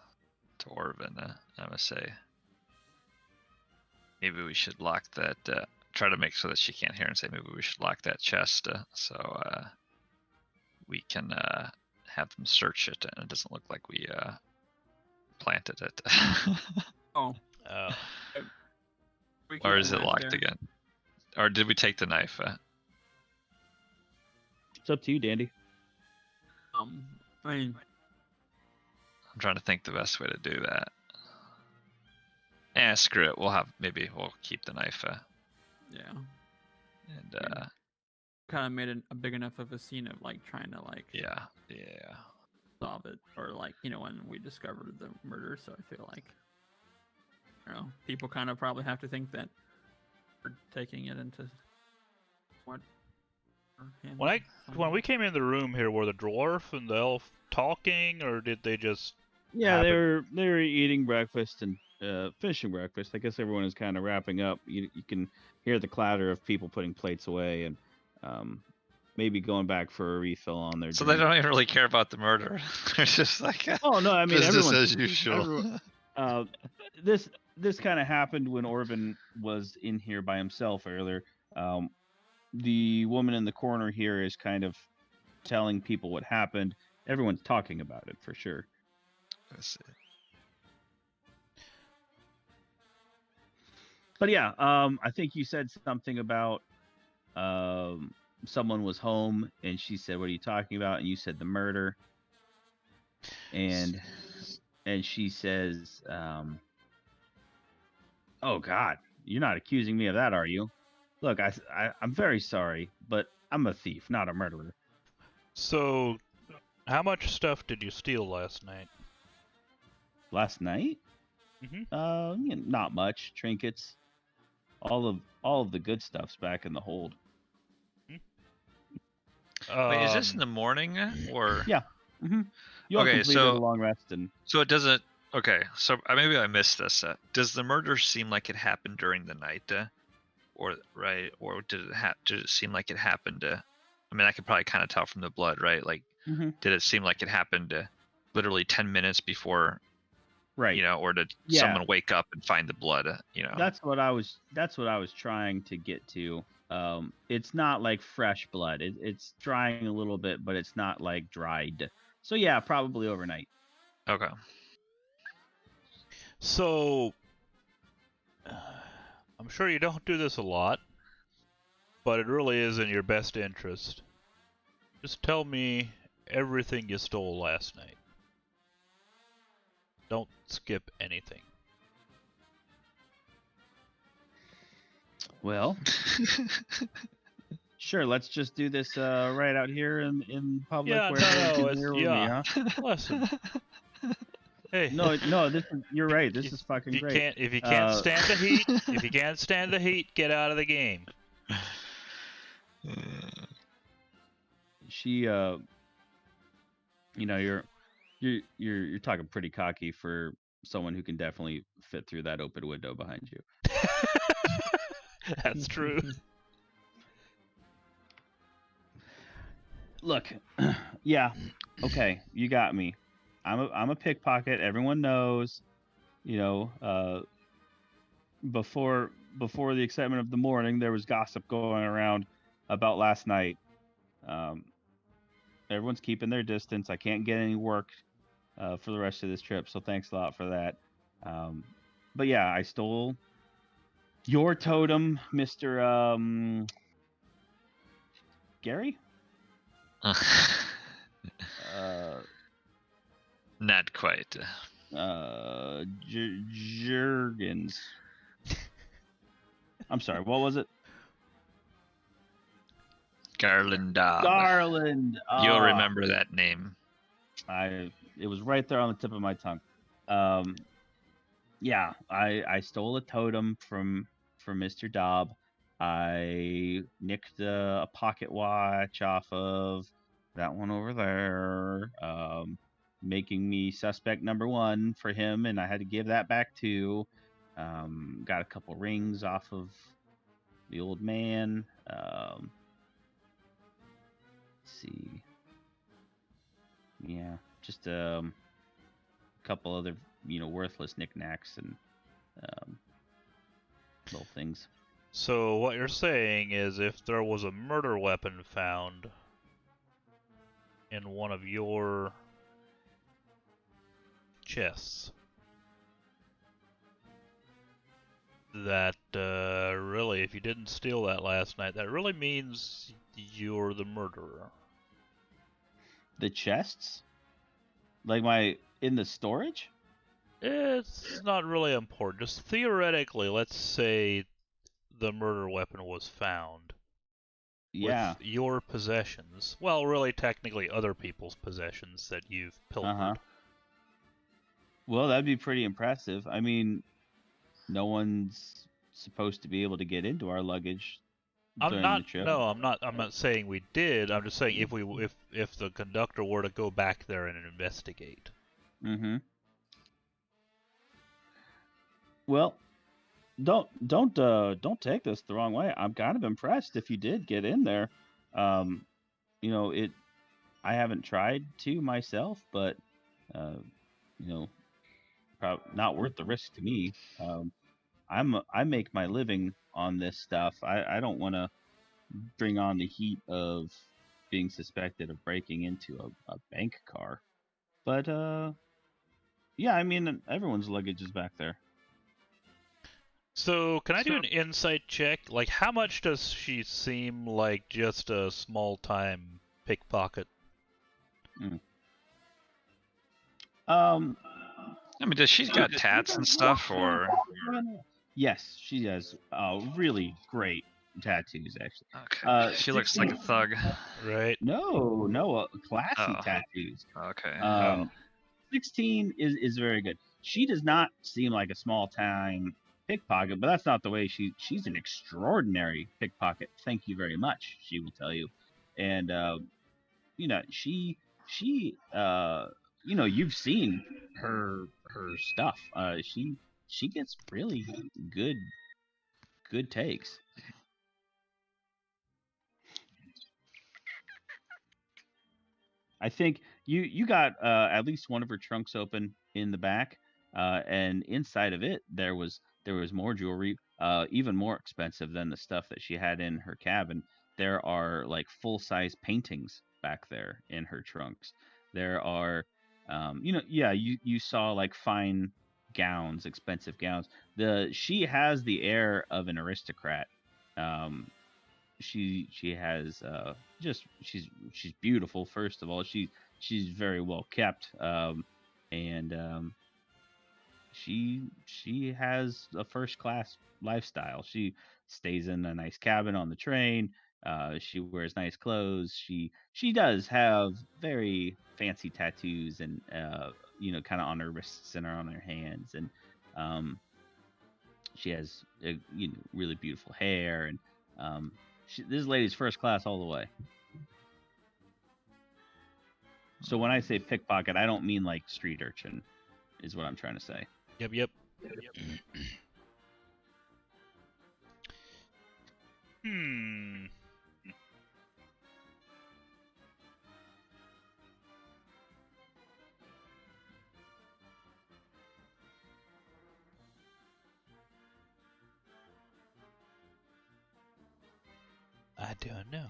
Orvin. I'm gonna say, maybe we should lock that. Try to make so that she can't hear, and say maybe we should lock that chest so we can have them search it, and it doesn't look like we planted it. Oh, Oh. we Or keep is the it knife locked there. again? Or did we take the knife? It's up to you, Dandy. I mean, I'm trying to think the best way to do that. Screw it. We'll keep the knife. yeah, And kind of made a big enough of a scene of like trying to like yeah. solve it, or like when we discovered the murder. So I feel like, I don't know, people kind of probably have to think that we're taking it into what. When we came in the room here, were the dwarf and the elf talking, or did they just? Yeah, happen? they were eating breakfast and finishing breakfast. I guess everyone is kind of wrapping up. You can hear the clatter of people putting plates away and maybe going back for a refill on their. So drink. they don't even really care about the murder. They're just like, Oh no, I mean business everyone. as usual. This kind of happened when Orvin was in here by himself earlier. The woman in the corner here is kind of telling people what happened. Everyone's talking about it for sure. Let's see. But yeah, I think you said something about someone was home, and she said, "What are you talking about?" And you said the murder, and she says, "Oh God, you're not accusing me of that, are you? Look, I'm very sorry, but I'm a thief, not a murderer." So, how much stuff did you steal last night? Last night? Not much. Trinkets. All of the good stuff's back in the hold. Wait, is this in the morning or? Yeah. You all Okay, completed so- a long rest and So it doesn't. Okay, so maybe I missed this. Does the murder seem like it happened during the night, or right, or did it seem like it happened? I mean, I could probably kind of tell from the blood, right? Like, did it seem like it happened literally 10 minutes before? right. You know, or did Yeah. someone wake up and find the blood? You know. That's what I was trying to get to. It's not like fresh blood. It's drying a little bit, but it's not like dried. So yeah, probably overnight. Okay. So, I'm sure you don't do this a lot, but it really is in your best interest. Just tell me everything you stole last night. Don't skip anything. Well, sure. Let's just do this right out here in public. Yeah, where no, everyone can it's- hear with yeah. me, huh? Listen. Hey. No, you're right. This is fucking great. If you can't stand the heat, if you can't stand the heat, get out of the game. She, you're talking pretty cocky for someone who can definitely fit through that open window behind you. That's true. Look, yeah, okay, you got me. I'm a pickpocket. Everyone knows, before the excitement of the morning, there was gossip going around about last night. Everyone's keeping their distance. I can't get any work for the rest of this trip, so thanks a lot for that. But yeah, I stole your totem, Mr. Gary? Not quite. Jurgens. I'm sorry, what was it? Garland Dobb. Garland. You'll remember that name. It was right there on the tip of my tongue. Yeah, I stole a totem from Mr. Dobb. I nicked a pocket watch off of that one over there, making me suspect number one for him, and I had to give that back too. Got a couple rings off of the old man. Let's see. Yeah, just a couple other, worthless knickknacks and little things. So what you're saying is if there was a murder weapon found in one of your chests, that really, if you didn't steal that last night, that really means you're the murderer. The chests? Like in the storage? It's not really important. Just theoretically, let's say the murder weapon was found Yeah. with your possessions. Well, really, technically, other people's possessions that you've pilfered. Well, that'd be pretty impressive. I mean, no one's supposed to be able to get into our luggage during the trip. No, I'm not saying we did. I'm just saying if the conductor were to go back there and investigate. Mm-hmm. Well, don't take this the wrong way. I'm kind of impressed if you did get in there. I haven't tried to myself, but not worth the risk to me. I make my living on this stuff. I don't want to bring on the heat of being suspected of breaking into a bank car. But yeah, I mean, everyone's luggage is back there. So, can I do an insight check? Like, how much does she seem like just a small-time pickpocket? I mean, does she's got tats and stuff, or? Yes, she has really great tattoos, actually. Okay. She looks like a 16 thug. Right. No, classy Oh. tattoos. Okay. 16 is very good. She does not seem like a small time pickpocket, but that's not the way she's an extraordinary pickpocket. Thank you very much, she will tell you. And you know, she you know, you've seen her stuff. She gets really good takes. I think you got at least one of her trunks open in the back, and inside of it there was more jewelry, even more expensive than the stuff that she had in her cabin. There are like full size paintings back there in her trunks. There are, you know, yeah, you saw like fine gowns, expensive gowns. She has the air of an aristocrat. Um, she has just she's beautiful. First of all, she's very well kept, and she has a first class lifestyle. She stays in a nice cabin on the train. She wears nice clothes. She does have very fancy tattoos and you know, kind of on her wrists and on her hands, and she has you know, really beautiful hair, and this lady's first class all the way. So when I say pickpocket, I don't mean like street urchin, is what I'm trying to say. Yep. Hmm. I don't know.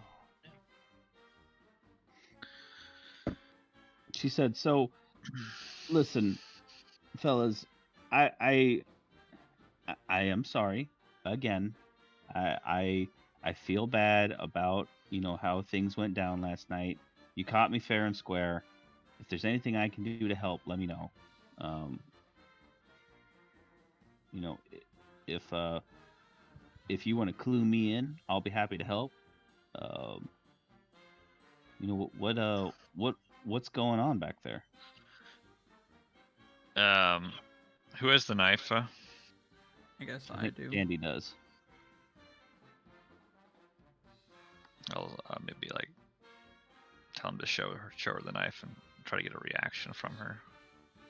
She said, "So, listen, fellas, I am sorry again. I feel bad about, you know, how things went down last night. You caught me fair and square. If there's anything I can do to help, let me know. You know, if you want to clue me in, I'll be happy to help. Um, you know what's going on back there?" Who has the knife? I guess I think do. Dandy does. I'll maybe like tell him to show her the knife and try to get a reaction from her.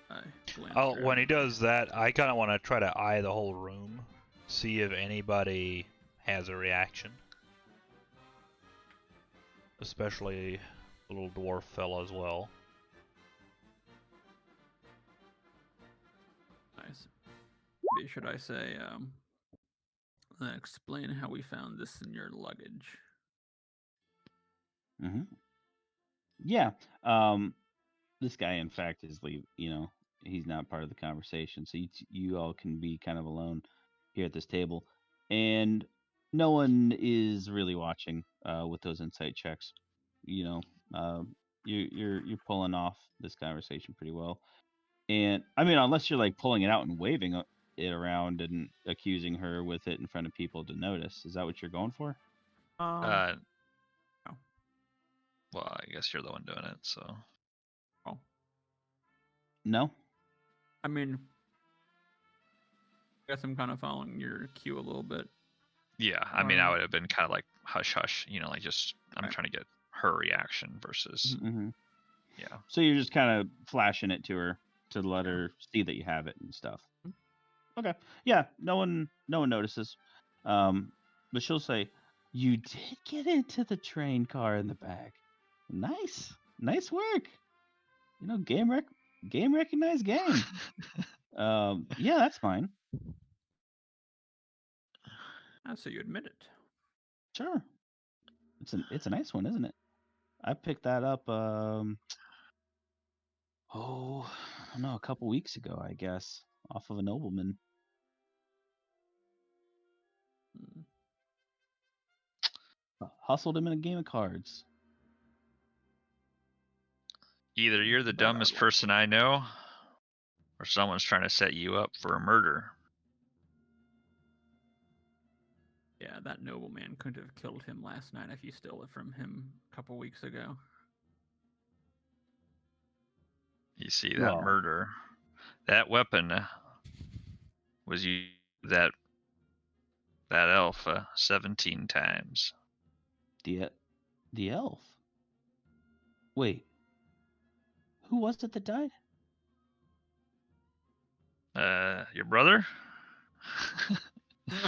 I glance Oh, through when he it. does that, I kind of want to try to eye the whole room, see if anybody has a reaction. Especially the little dwarf fella as well. Nice. Maybe should I say, explain how we found this in your luggage? Mm-hmm. Yeah. This guy, in fact, is you know, he's not part of the conversation, so you all can be kind of alone here at this table, and no one is really watching with those insight checks. You know, you're pulling off this conversation pretty well, and I mean, unless you're like pulling it out and waving it around and accusing her with it in front of people to notice. Is that what you're going for? Uh, no. well, I guess you're the one doing it, so. Oh, No. I mean, I guess I'm kind of following your cue a little bit. Yeah, I mean, I would have been kind of like hush hush, you know, like just I'm Right. trying to get her reaction versus Mm-hmm. yeah. So you're just kind of flashing it to her to let her see that you have it and stuff. Okay. Yeah. No one notices. But she'll say, "You did get into the train car in the back. Nice work. You know, game recognized game. Yeah, that's fine. So you admit it. Sure. It's a nice one, isn't it? I picked that up. I don't know, a couple weeks ago, I guess, off of a nobleman. Hmm. Hustled him in a game of cards. Either you're the That I would dumbest like. person I know, or someone's trying to set you up for a murder. Yeah, that nobleman couldn't have killed him last night if you stole it from him a couple weeks ago. You see that Well- murder, that weapon was used that elf 17 times. The elf. Wait. Who was it that died? Your brother?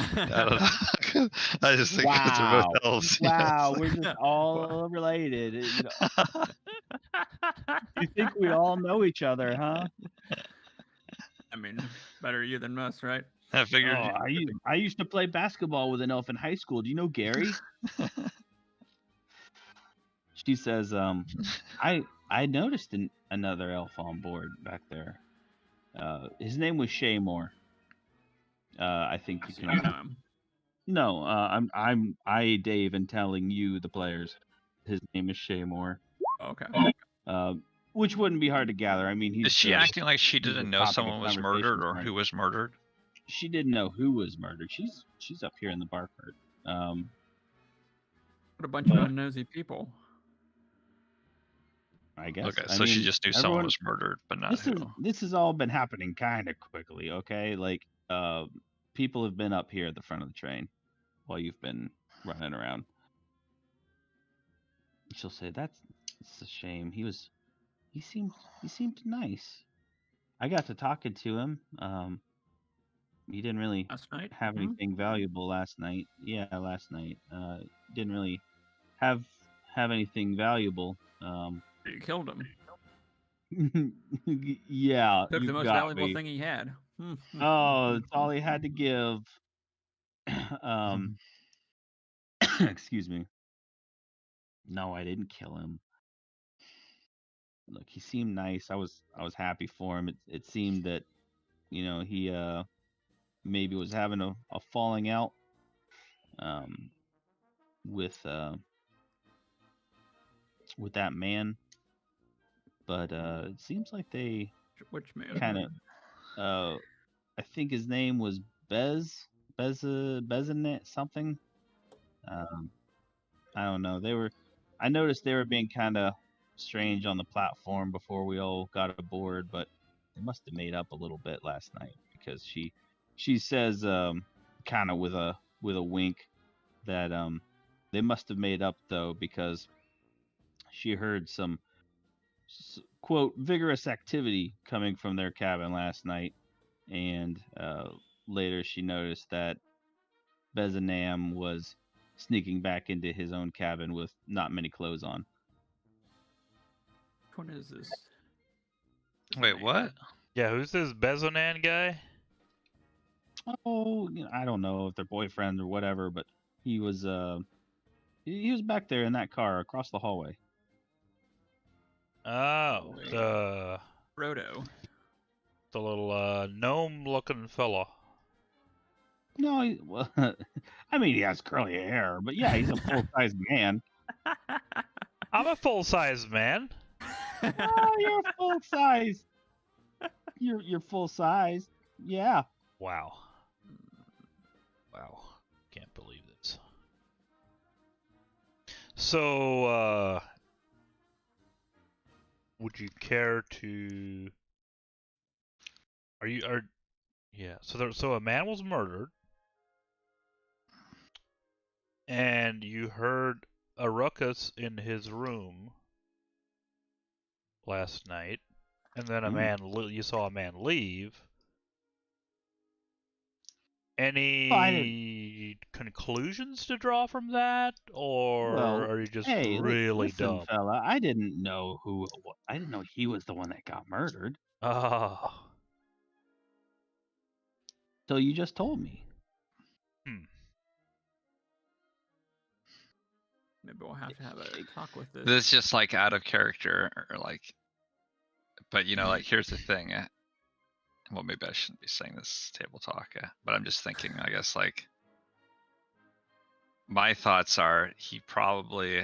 I don't know. I just think because they're both Wow. elves. Wow, yes. we're just all related. You know, you think we all know each other, huh? I mean, better you than most, right? I figured. Oh, I used to play basketball with an elf in high school. Do you know Gary? She says, I noticed another elf on board back there. His name was Shaymore. I think you So can. you know him. No, I Dave and telling you the players. His name is Shaymore. Okay. Which wouldn't be hard to gather. I mean, he's Is she the- acting like she he's the didn't know topic of someone was conversation murdered or tonight. who was murdered? She didn't know who was murdered. She's up here in the bar cart. What a bunch of nosy people. I guess. Okay, I so she mean, just knew someone everyone- was murdered, but not This who. has all been happening kind of quickly. Okay, like people have been up here at the front of the train while you've been running around. She'll say, "It's a shame. He seemed nice. I got to talking to him. He didn't really Last night? have anything valuable last night. Yeah, last night. Didn't really have anything valuable. You killed him. Yeah, Took you the most got valuable me. thing he had. Oh, it's all he had to give. Excuse me. No, I didn't kill him. Look, he seemed nice. I was happy for him. It seemed that, he maybe was having a falling out with that man. But it seems like they Which man? kind of I think his name was Bezanet something. I don't know. I noticed they were being kind of strange on the platform before we all got aboard, but they must have made up a little bit last night because she says kind of with a wink that they must have made up though because she heard some quote vigorous activity coming from their cabin last night, and later she noticed that Bezanam was sneaking back into his own cabin with not many clothes on. Which one is this? Wait, what? Yeah, who's this Bezonan guy? Oh, I don't know if they're boyfriends or whatever, but he was back there in that car across the hallway. Oh, Wait. the Frodo. little gnome-looking fella. No, well, I mean he has curly hair, but yeah, he's a full-sized man. I'm a full-sized man. Oh, you're full size. You're full size. Yeah. Wow. Wow. Can't believe this. So, would you care to? Yeah. So a man was murdered, and you heard a ruckus in his room last night, and then you saw a man leave. Any conclusions to draw from that, or Well, are you just hey, really listen, dumb? fella. I didn't know I didn't know he was the one that got murdered. Oh. So you just told me. Maybe we'll have to have a talk with this. This is just like out of character, or like. But like here's the thing. Well, maybe I shouldn't be saying this table talk, but I'm just thinking. I guess like. My thoughts are he probably.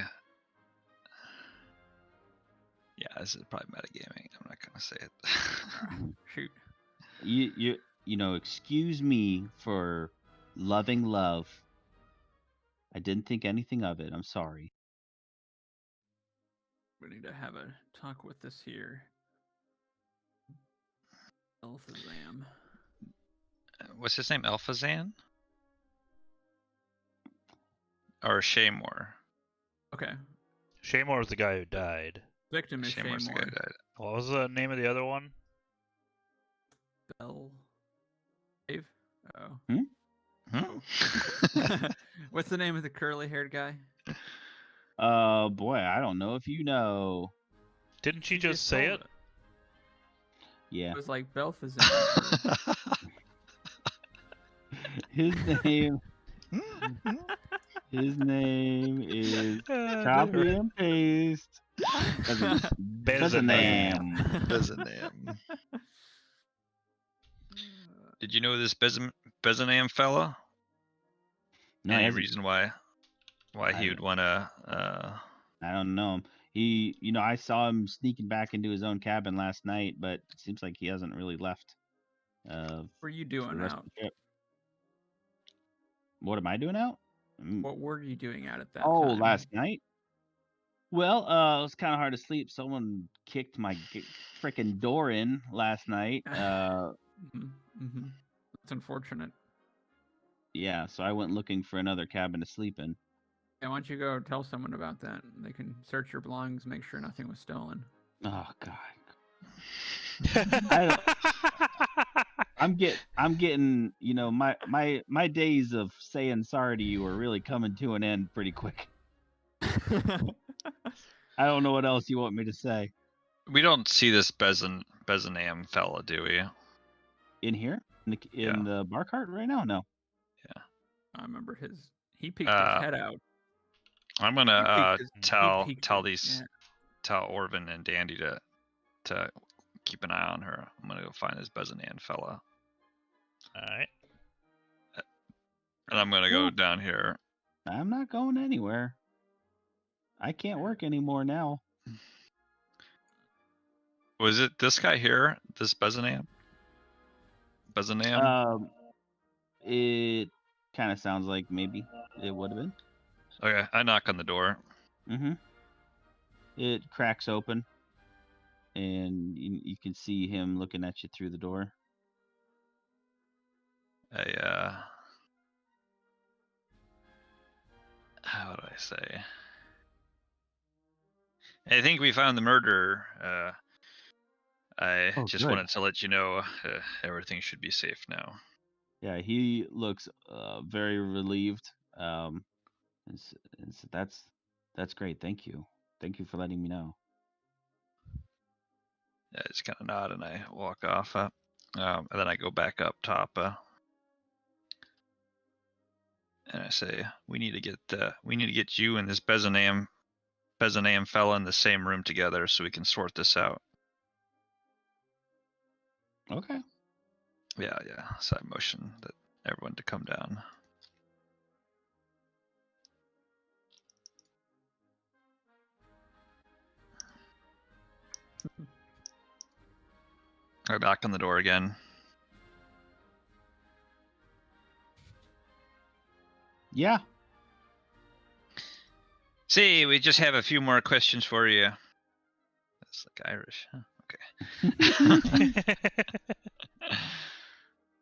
Yeah, this is probably metagaming. I'm not gonna say it. Shoot. You excuse me for loving love, I didn't think anything of it. I'm sorry. We need to have a talk with this here. Alphazam. What's his name? Alphazan? Or Shaymore? Okay. Shaymore is the guy who died. Victim is Shaymore's the guy who Shaymore. died. What was the name of the other one? Bell. Dave? Oh. Hmm? What's the name of the curly-haired guy? Boy, I don't know if you know. Didn't she She just say told it? Yeah. It was like Belphazam. His name. His name is copy and paste. Bezanam. Bezanam. Did you know this Bezanam fella? No, Any he hasn't- reason why he would want to? I don't know him. He, I saw him sneaking back into his own cabin last night, but it seems like he hasn't really left. What were you for the doing rest out? of the trip. What am I doing out? What were you doing out at that Oh, time? last night. Well, it was kind of hard to sleep. Someone kicked my freaking door in last night. That's unfortunate. Yeah, so I went looking for another cabin to sleep in. Yeah, why don't you go tell someone about that? They can search your belongings, make sure nothing was stolen. Oh God. I'm getting, my days of saying sorry to you are really coming to an end pretty quick. I don't know what else you want me to say. We don't see this Bezanam fella, do we? In here? In the bar cart right now? No. Yeah. I remember he peeked his head out. I'm gonna tell Yeah. Orvin and Dandy to keep an eye on her. I'm gonna go find this Bezanam fella. Alright. And I'm gonna go down here. I'm not going anywhere. I can't work anymore now. Was it this guy here? This Bezanam? It kind of sounds like maybe it would have been. Okay, I knock on the door. Mm-hmm. It cracks open, and you can see him looking at you through the door. How do I say? I think we found the murderer. I just good. wanted to let you know everything should be safe now. Yeah, he looks very relieved. And so that's great. Thank you. Thank you for letting me know. I just kind of nod and I walk off. And then I go back up top. And I say, we need to get you and this Bezanam fella in the same room together so we can sort this out. Okay. Yeah. So I motion that everyone to come down. I knock on the door again. Yeah. See, we just have a few more questions for you. That's like Irish, huh? Okay.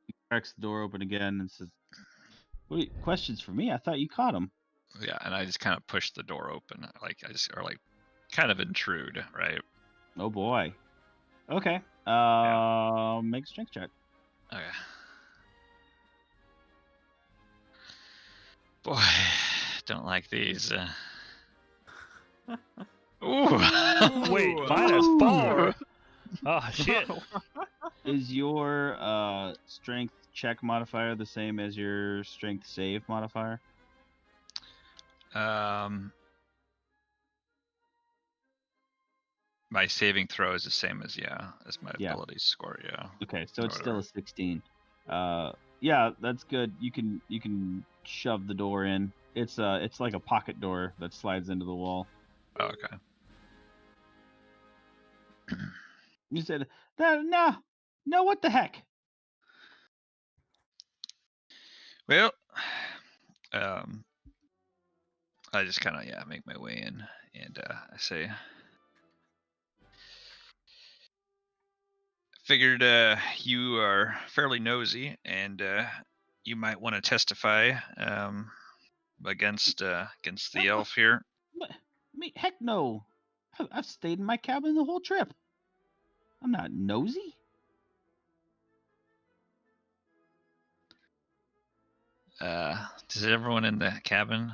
He cracks the door open again and says, "Wait, questions for me? I thought you caught him." Yeah, and I just kind of push the door open, kind of intrude, right? Oh boy. Okay. Make a strength check. Okay. Boy, don't like these. Ooh. Wait, -4. Oh shit. Is your strength check modifier the same as your strength save modifier? My saving throw is the same as my Yeah. ability score, yeah. Okay, so it's still Whatever. a 16. Yeah, that's good. You can shove the door in. It's like a pocket door that slides into the wall. Oh, okay. You said, no, what the heck? Well, I just kind of make my way in, and I say, figured you are fairly nosy, and you might want to testify against the elf here. Heck no. I've stayed in my cabin the whole trip. I'm not nosy. Does everyone in the cabin?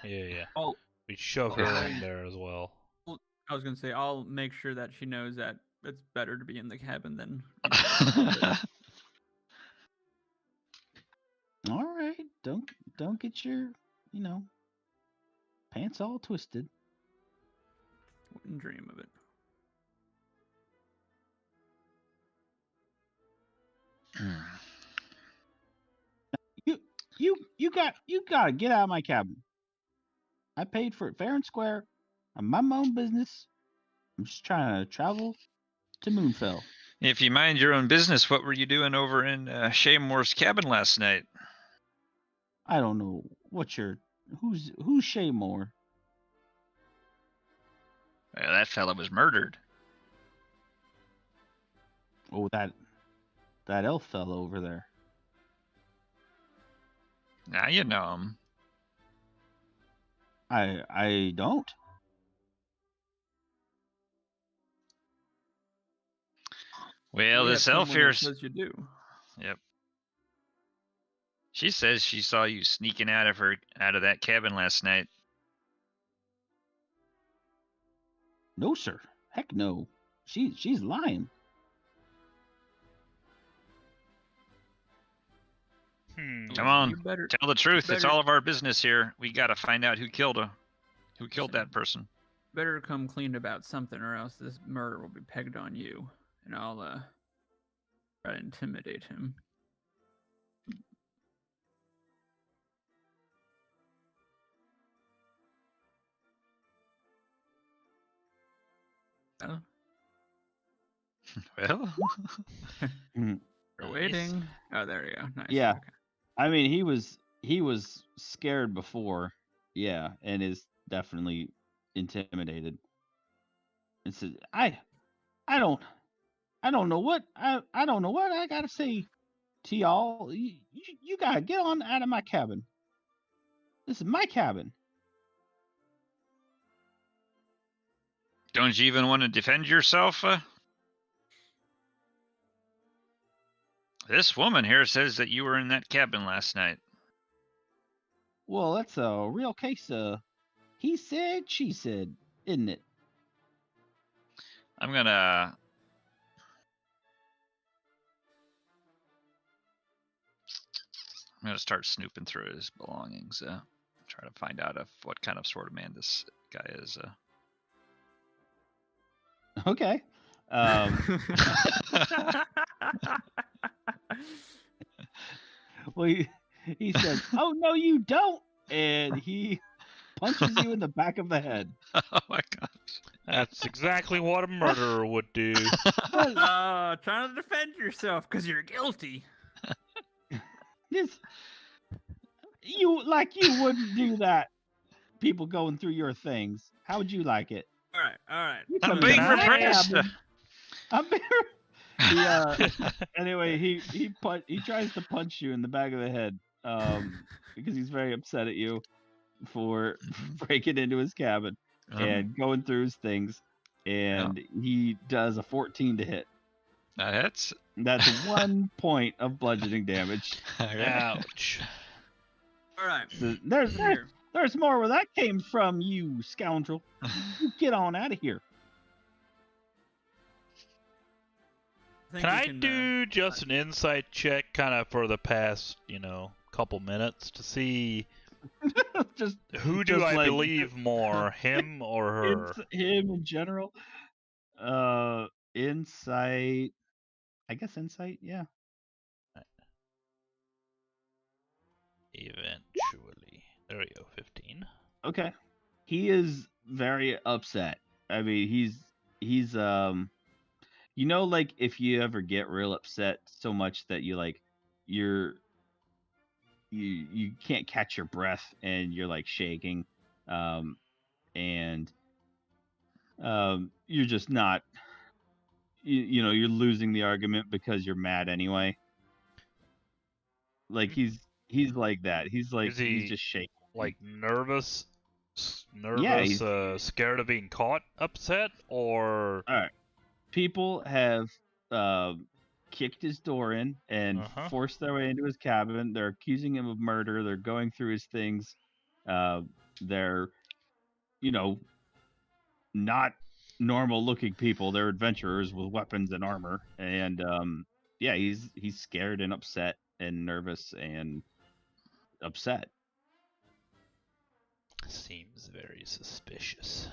Yeah. Oh, We shove Okay. her in there as well. I was gonna say I'll make sure that she knows that it's better to be in the cabin than. All right, don't get your, pants all twisted. Wouldn't dream of it. You gotta get out of my cabin. I paid for it fair and square. I mind my own business. I'm just trying to travel to Moonfell. If you mind your own business, what were you doing over in Shaymore's cabin last night? I don't know who's Shaymore. That fella was murdered. Oh, that elf fellow over there. Now you know him. I don't. Well, We this have elf someone here that says you do. Yep. She says she saw you sneaking out of that cabin last night. No, sir. Heck no. She's lying. Come on, You better tell the truth. It's better- all of our business here. We gotta find out who killed that person. better come clean about something, or else this murder will be pegged on you, and I'll try to intimidate him. Well, Well, we're waiting. Oh, there you go. Nice. Yeah. Okay. I mean, he was scared before, yeah, and is definitely intimidated. And said, I don't know what I don't know what I gotta say to y'all. You gotta get on out of my cabin. This is my cabin. don't you even want to defend yourself? This woman here says that you were in that cabin last night. Well, that's a real case of he said, she said, isn't it? I'm gonna start snooping through his belongings, try to find out what kind of sort of man this guy is. Okay. Well, he says, "Oh no, you don't," and he punches you in the back of the head. Oh my gosh! That's exactly what a murderer would do. Trying to defend yourself because you're guilty. You wouldn't do that. People going through your things. How would you like it? All right. You I'm come being to my repressed. cabin. I'm being. Anyway, he tries to punch you in the back of the head, because he's very upset at you for breaking into his cabin and going through his things, and he does a 14 to hit. That hits. That's 1 point of bludgeoning damage. Ouch. All right. So there's more where that came from, you scoundrel. You get on out of here. Can I do just an insight check, kind of for the past, couple minutes to see just who do I believe more, him or her? Him in general. Insight. I guess insight. Yeah. Eventually, there we go. 15. Okay. He is very upset. I mean, he's like if you ever get real upset so much that you're you can't catch your breath and you're like shaking, and you're just not. You know, you're losing the argument because you're mad anyway. Like he's like that. He's like Is he he's just shaking. like nervous, Yeah, scared of being caught, upset, or all right. People have kicked his door in and forced their way into his cabin. They're accusing him of murder. They're going through his things. They're, you know, not normal looking people. They're adventurers with weapons and armor. And yeah, he's scared and upset and nervous and upset. seems very suspicious.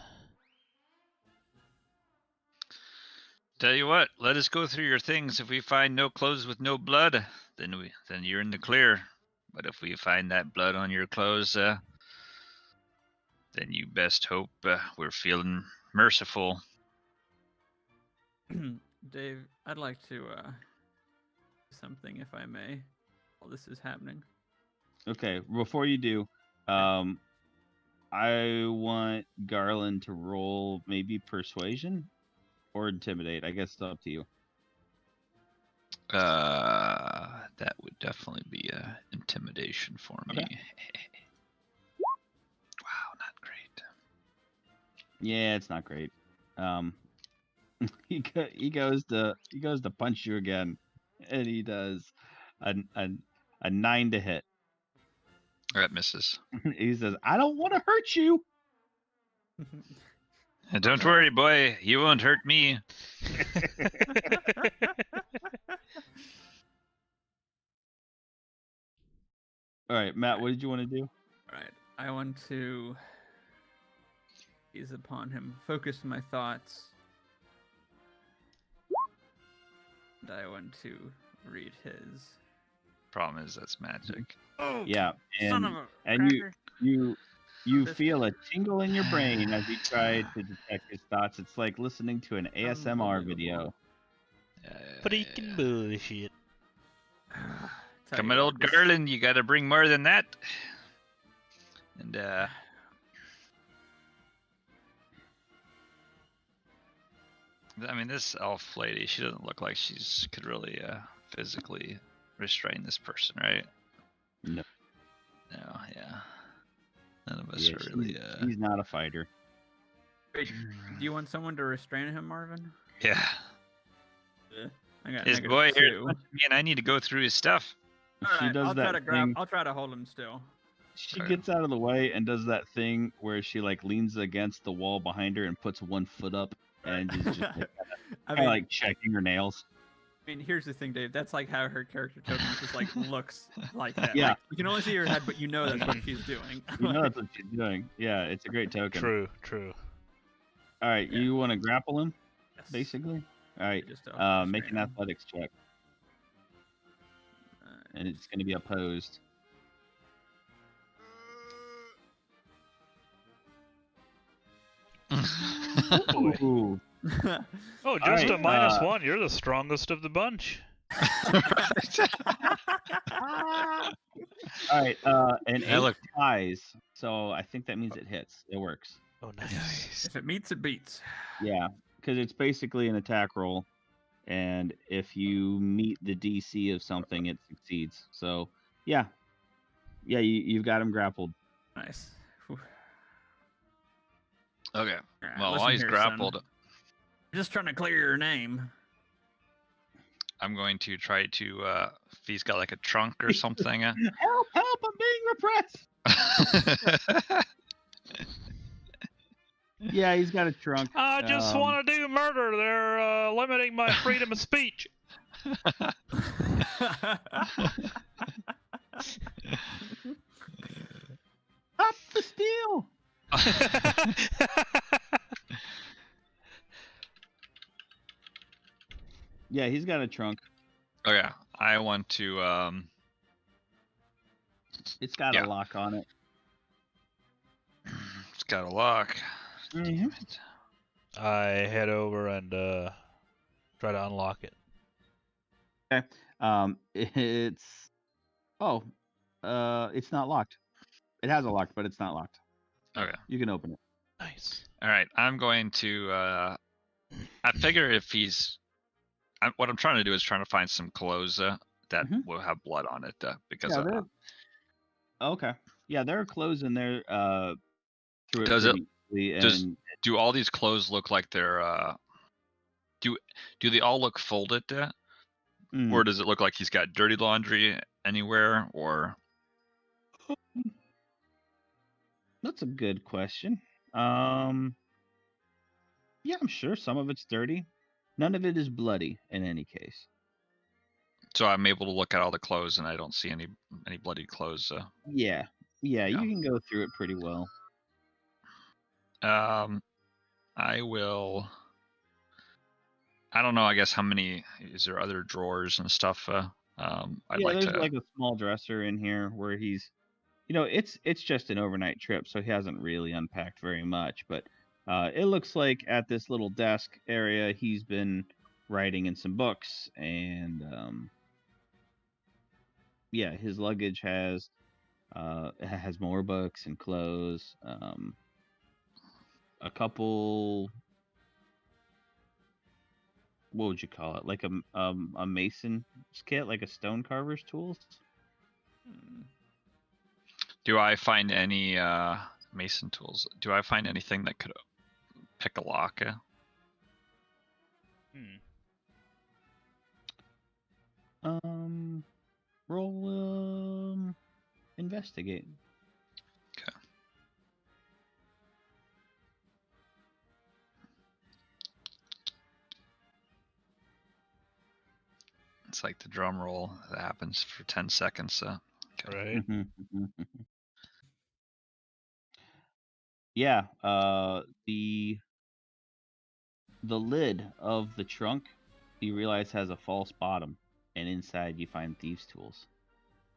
Tell you what, let us go through your things. If we find no clothes with no blood, then you're in the clear. But if we find that blood on your clothes, then you best hope we're feeling merciful. Dave, I'd like to something if I may while this is happening. Okay, before you do, I want Garland to roll maybe persuasion or intimidate. I guess it's up to you. That would definitely be intimidation for me. Okay. Wow, not great. Yeah, it's not great. He goes to punch you again, and he does a 9 to hit. That misses. He says, "I don't want to hurt you." Don't worry, boy. You won't hurt me. All right, Matt, what did you want to do? All right, I want to gaze upon him, focus my thoughts, and I want to read his. Problem is that's magic. Oh, Yeah, son of a and cracker. you This- feel a tingle in your brain as you try to detect his thoughts. It's like listening to an ASMR video. Freaking bullshit. Tell Come you on, what, old this- Garland, you gotta bring more than that. And I mean, this elf lady, she doesn't look like she's could really physically restrain this person, right? No. No, yeah. None of us Yeah, are really. he's not a fighter. Wait, do you want someone to restrain him, Marvin? Yeah. I got His negative boy here, 2. me, and I need to go through his stuff. All She right, does I'll try to that grab. thing. I'll try to hold him still. She Okay. gets out of the way and does that thing where she like leans against the wall behind her and puts one foot up and is just like, I kind of like checking her nails. I mean, here's the thing, Dave. That's like how her character token just like looks like that. Yeah. Like, you can only see her head, but you know that's what she's doing. You know that's what she's doing. Yeah, it's a great token. True. All right, Yeah. you want to grapple him, Yes. basically? All right, Just to make restrain an him. athletics check, Alright. and it's going to be opposed. Boy. Ooh. Oh, just right, a -1. You're the strongest of the bunch. All right, and Hey, 8 look. ties, so I think that means it hits. It works. Oh, nice. If it meets, it beats. Yeah, because it's basically an attack roll, and if you meet the DC of something, it succeeds. So, yeah, you've got him grappled. Nice. Whew. Okay. Alright, Well, listen while he's here, grappled, son. Just trying to clear your name. I'm going to try to. If he's got like a trunk or something. Help! I'm being repressed. Yeah, he's got a trunk. I just want to do murder. They're limiting my freedom of speech. Up the steel. Yeah, he's got a trunk. Okay, I want to. It's got Yeah. a lock on it. It's got a lock. Damn Mhm. it. I head over and try to unlock it. It's It's not locked. It has a lock, but it's not locked. Okay. You can open it. Nice. All right. I'm going to. I figure if he's. What I'm trying to do is trying to find some clothes that Mhm. will have blood on it because Yeah, okay. Yeah, there are clothes in there. Through it Does it- pretty easily, does- and do all these clothes look like they're do they all look folded mm, or does it look like he's got dirty laundry anywhere or that's a good question. Yeah, I'm sure some of it's dirty. None of it is bloody in any case. so I'm able to look at all the clothes and I don't see any bloody clothes. Yeah, Yeah. you can go through it pretty well. I will. I don't know. I guess how many is there other drawers and stuff? I'd like There's to. like a small dresser in here where he's, it's just an overnight trip, so he hasn't really unpacked very much. But it looks like at this little desk area, he's been writing in some books, and yeah, his luggage has more books and clothes, a couple. What would you call it? Like a mason's kit, like a stone carver's tools. Do I find any mason tools? Do I find anything that could pick a lock? Roll investigate. Okay. It's like the drum roll that happens for 10 seconds. Okay. Right. Yeah. The lid of the trunk you realize has a false bottom, and inside you find thieves' tools.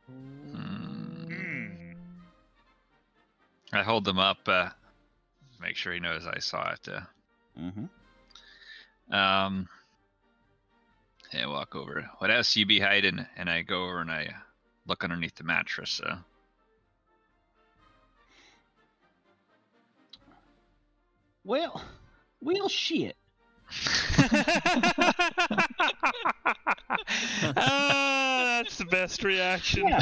Hmm. I hold them up, make sure he knows I saw it. And walk over. What else you be hiding? And I go over and I look underneath the mattress. Well, shit. That's the best reaction. Yeah,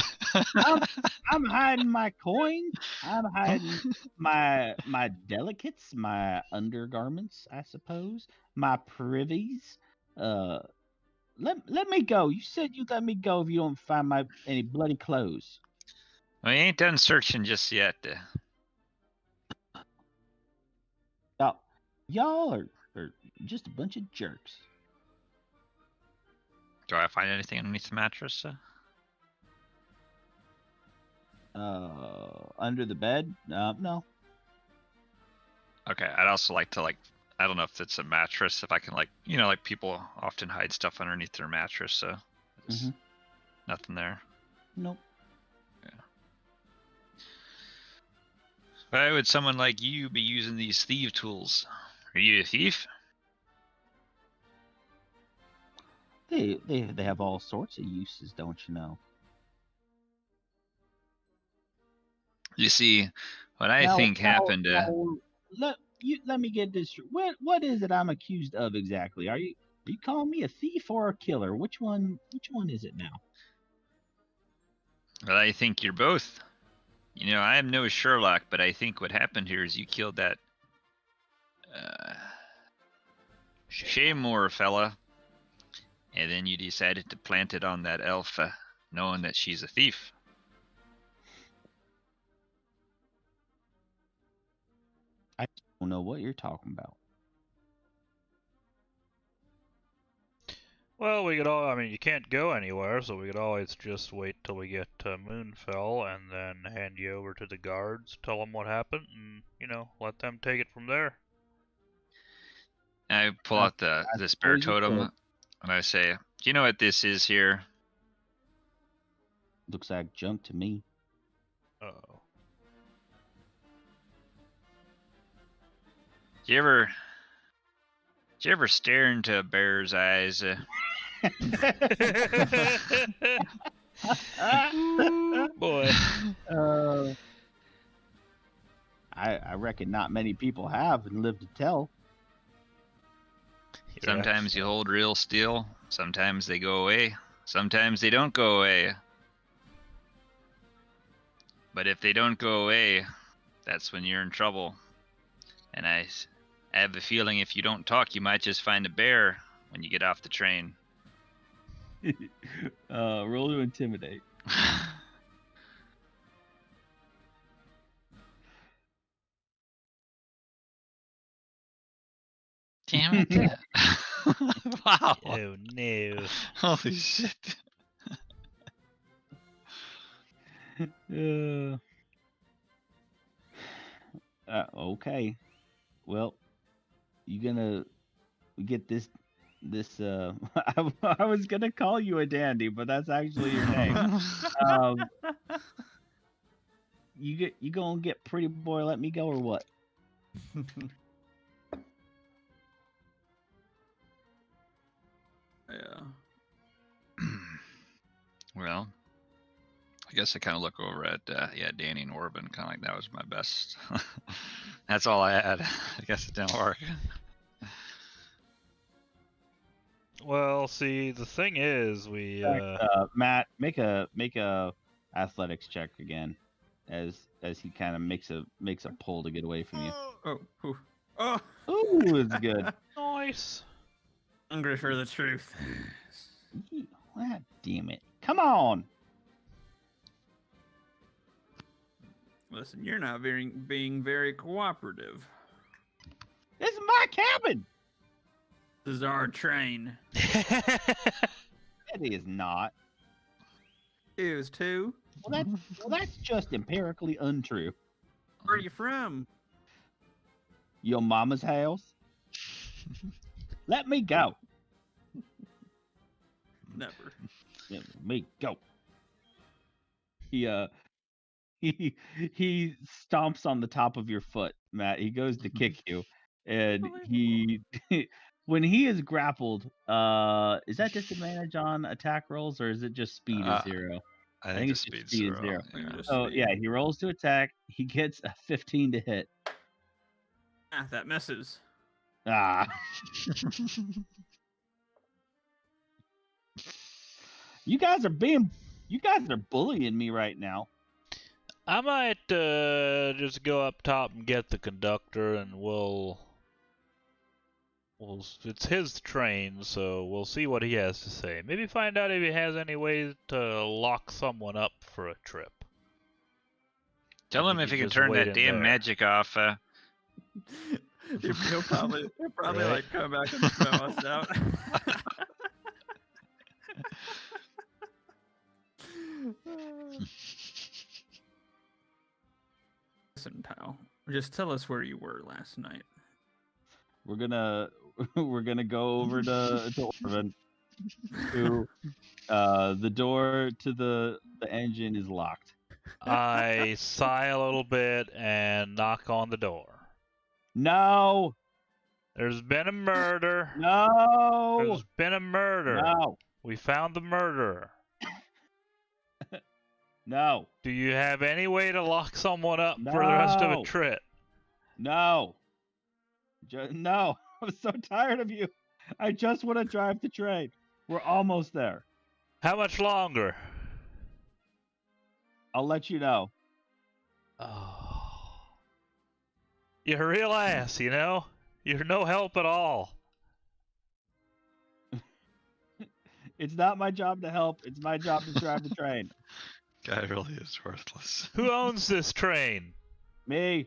I'm hiding my coins. I'm hiding my delicates, my undergarments, I suppose, my privies. Let me go. You said you'd let me go if you don't find any bloody clothes. We ain't done searching just yet. Y'all are just a bunch of jerks. Do I find anything underneath the mattress? Under the bed? No. Okay, I'd also like to I don't know if it's a mattress, if I can like people often hide stuff underneath their mattress, so nothing there. Nope. Yeah. Why would someone like you be using these thief tools? Are you a thief? They have all sorts of uses, don't you know? You see, what I think happened. Let me get this. What is it I'm accused of exactly? Are you calling me a thief or a killer? Which one is it now? Well, I think you're both. I am no Sherlock, but I think what happened here is you killed that Shaymore fella, and then you decided to plant it on that elf, knowing that she's a thief. I don't know what you're talking about. Well, you can't go anywhere, so we could always just wait till we get to Moonfell and then hand you over to the guards, tell them what happened, and, let them take it from there. I pull out this bear totem, and I say, do you know what this is here? Looks like junk to me. Uh-oh. Did you ever stare into a bear's eyes? Ooh, boy. I reckon not many people have and live to tell. Sometimes you hold real steel. Sometimes they go away. Sometimes they don't go away. But if they don't go away, that's when you're in trouble. And I have a feeling if you don't talk, you might just find a bear when you get off the train. Roll to intimidate. Damn it. Wow. Oh no. Holy shit. Okay. Well, you gonna get this. I was gonna call you a dandy, but that's actually your name. You gonna get pretty boy? Let me go or what? Yeah. Well, I guess I kind of look over at Danny and Orban, kind of like that was my best. That's all I had. I guess it didn't work. Well, see, the thing is, we Matt, make a athletics check again, as he kind of makes a pull to get away from you. Oh. Ooh, it's good. nice. Hungry for the truth. God damn it! Come on. Listen, you're not being very cooperative. This is my cabin. This is our train. It is not. It is too. Well, that's just empirically untrue. Where are you from? Your mama's house. Let me go. Never. Let me go. He stomps on the top of your foot, Matt. He goes to kick you, and he when he is grappled, is that disadvantage on attack rolls or is it just speed is 0? I think it's just speed speed is 0. 0. Yeah. So yeah, he rolls to attack. He gets a 15 to hit. Ah, that misses. Ah. You guys are bullying me right now. I might just go up top and get the conductor, and we'll. It's his train, so we'll see what he has to say. Maybe find out if he has any way to lock someone up for a trip. Tell him if he can turn that damn magic off. He'll probably Right. like come back and smell us out. Listen, pal. Just tell us where you were last night. We're gonna go over to Orvin. Who the door to the engine is locked. I sigh a little bit and knock on the door. No. There's been a murder. No. There's been a murder. No. We found the murderer. No. Do you have any way to lock someone up for the rest of a trip? No. No. I'm so tired of you. I just want to drive the train. We're almost there. How much longer? I'll let you know. Oh. You're a real ass, you know? You're no help at all. It's not my job to help. It's my job to drive the train. Guy really is worthless. Who owns this train? Me.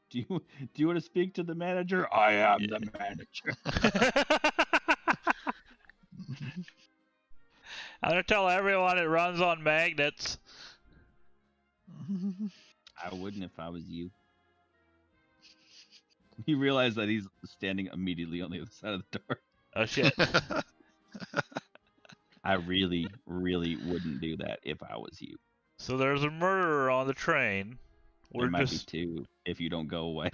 Do you want to speak to the manager? I am the manager. I'm gonna tell everyone it runs on magnets. I wouldn't if I was you. You realize that he's standing immediately on the other side of the door. Oh shit. I really, really wouldn't do that if I was you. So there's a murderer on the train. There might be 2 if you don't go away.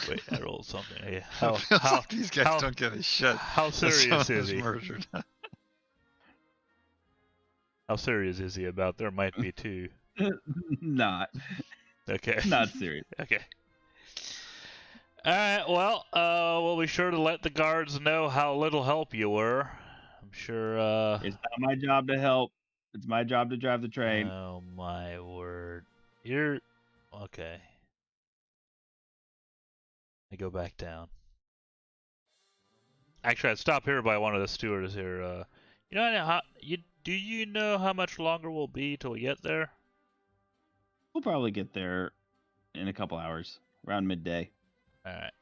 Wait, I rolled something. Hey, It how feels how like these guys how, don't give a shit. how that someone serious is was he? murdered. How serious is he about? There might be two. not Okay. serious. Okay. All right. Well, we'll be sure to let the guards know how little help you were. I'm sure. It's not my job to help. It's my job to drive the train. Oh my word. You're okay. I go back down. Actually, I'd stop here by one of the stewards here. You know how do you know how much longer we'll be till we get there? We'll probably get there in a couple hours, around midday. All right.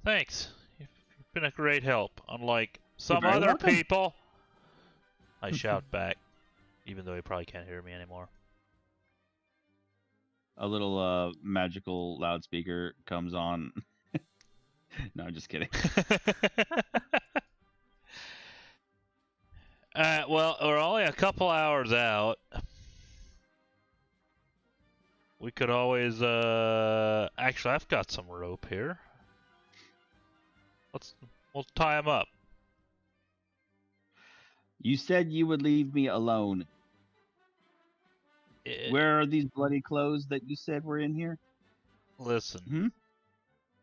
Thanks. You've been a great help. Unlike some very other welcome. people. I shout back, even though he probably can't hear me anymore. A little magical loudspeaker comes on. No, I'm just kidding. Well, we're only a couple hours out. We could always, actually, I've got some rope here. We'll tie him up. You said you would leave me alone. Where are these bloody clothes that you said were in here? Listen.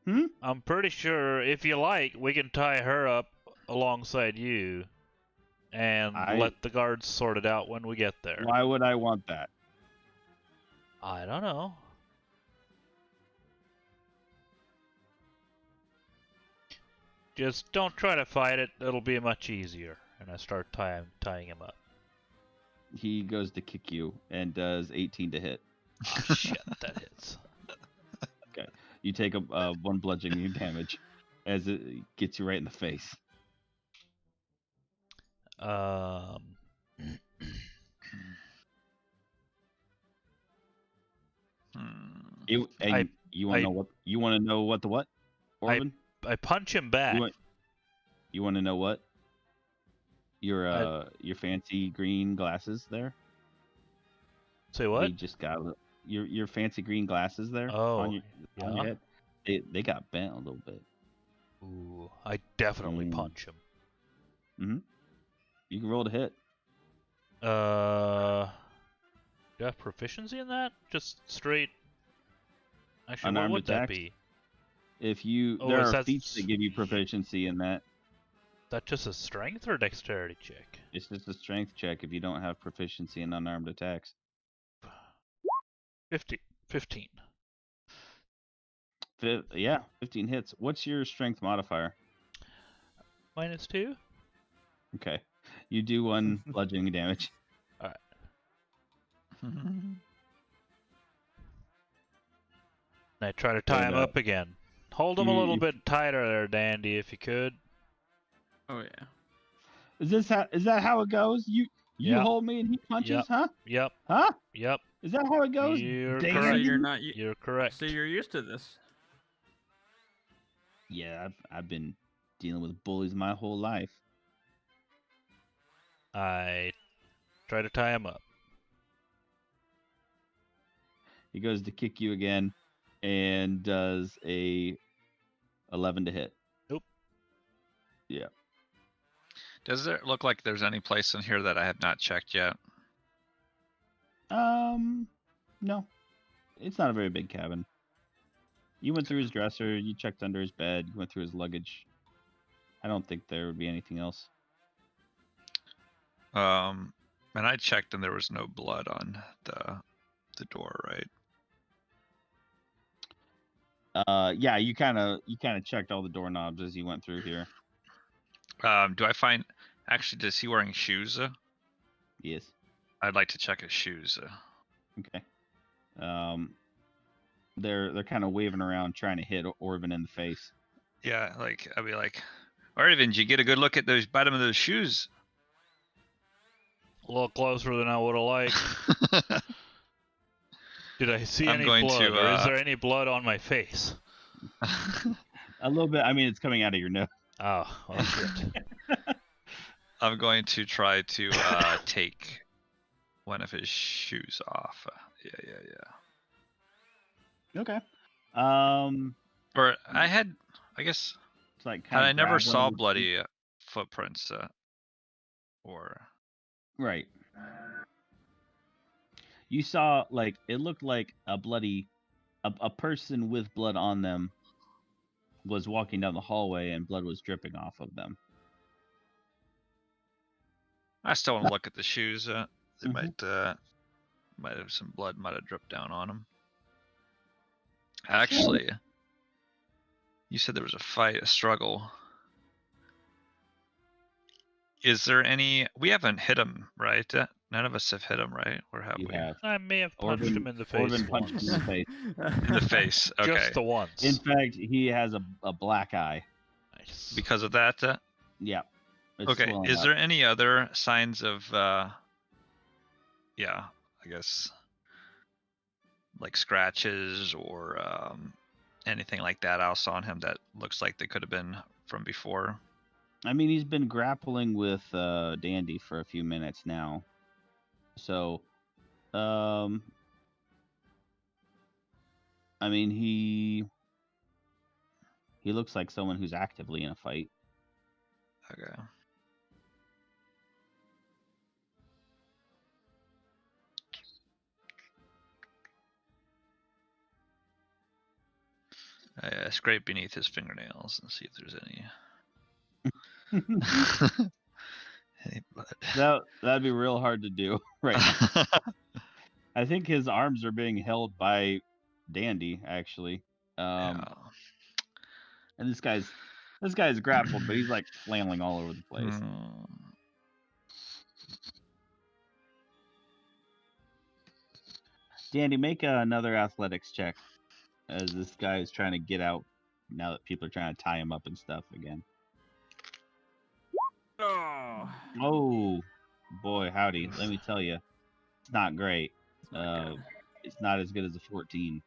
Hmm? I'm pretty sure, if you like, we can tie her up alongside you and let the guards sort it out when we get there. Why would I want that? I don't know. Just don't try to fight it. It'll be much easier. And I start tying him up. He goes to kick you and does 18 to hit. Oh, shit, that hits. Okay. You take a 1 bludgeoning damage as it gets you right in the face. You want to know what? You want to know what the what? Orvin? I punch him back. You want to know what? Your fancy green glasses there. Say what? They just got your fancy green glasses there. Oh, on your head. They got bent a little bit. Ooh, I definitely punch him. Mm-hmm. You can roll to hit. Do I have proficiency in that? Just straight. Actually, Unarmed what would attacks? that be? If you there are feats that give you proficiency in that. That just a strength or dexterity check? It's just a strength check if you don't have proficiency in unarmed attacks. 15. Yeah, 15 hits. What's your strength modifier? -2. Okay. You do 1 bludgeoning damage. Alright. And I try to tie him up again. Hold him a little bit tighter there, Dandy, if you could. Oh yeah. Is that how it goes? You hold me and he punches, huh? Yep. Huh? Yep. Is that how it goes? You're Dandy? correct. So you're not. You're correct. So you're used to this. Yeah, I've been dealing with bullies my whole life. I try to tie him up. He goes to kick you again and does a 11 to hit. Nope. Yeah. Does it look like there's any place in here that I have not checked yet? No. It's not a very big cabin. You went through his dresser, you checked under his bed, you went through his luggage. I don't think there would be anything else. And I checked and there was no blood on the door, right? Yeah, you kind of checked all the doorknobs as you went through here. Do I find actually is he wearing shoes? Yes. I'd like to check his shoes. Okay. They're kind of waving around trying to hit Orvin in the face. Yeah, like I'd be like, Orvin, did you get a good look at those bottom of those shoes? A little closer than I would have liked. Did I see any blood, or is there any blood on my face? A little bit. I mean, it's coming out of your nose. Oh, well, shit. I'm going to try to take one of his shoes off. Yeah. Okay. Or I had I guess It's like had I never grappling saw with the- bloody footprints, or Right. You saw like it looked like a bloody a person with blood on them was walking down the hallway and blood was dripping off of them. I still want to look at the shoes. They Mhm. might have some blood might have dripped down on them. Actually, you said there was a fight, a struggle. Is there any? We haven't hit him, right? None of us have hit him, right? Or have You we? have. I may have punched Orvin- him in the face Orvin punched once. him in the face. In the face. Okay. Just the once. In fact, he has a black eye. Nice. Because of that. Yeah. It's Okay. swelling Is up. there any other signs of? Yeah, I guess like scratches or anything like that else on him that looks like they could have been from before. I mean, he's been grappling with Dandy for a few minutes now. So, I mean, he looks like someone who's actively in a fight. Okay. Scrape beneath his fingernails and see if there's any blood. That'd be real hard to do right now. I think his arms are being held by Dandy, actually. Yeah. And this guy's grappled, but he's like flailing all over the place. Hmm. Dandy, make another athletics check as this guy is trying to get out now that people are trying to tie him up and stuff again. Oh, Oh, boy, howdy. Let me tell you, it's not great. it's not good. It's not as good as a 14,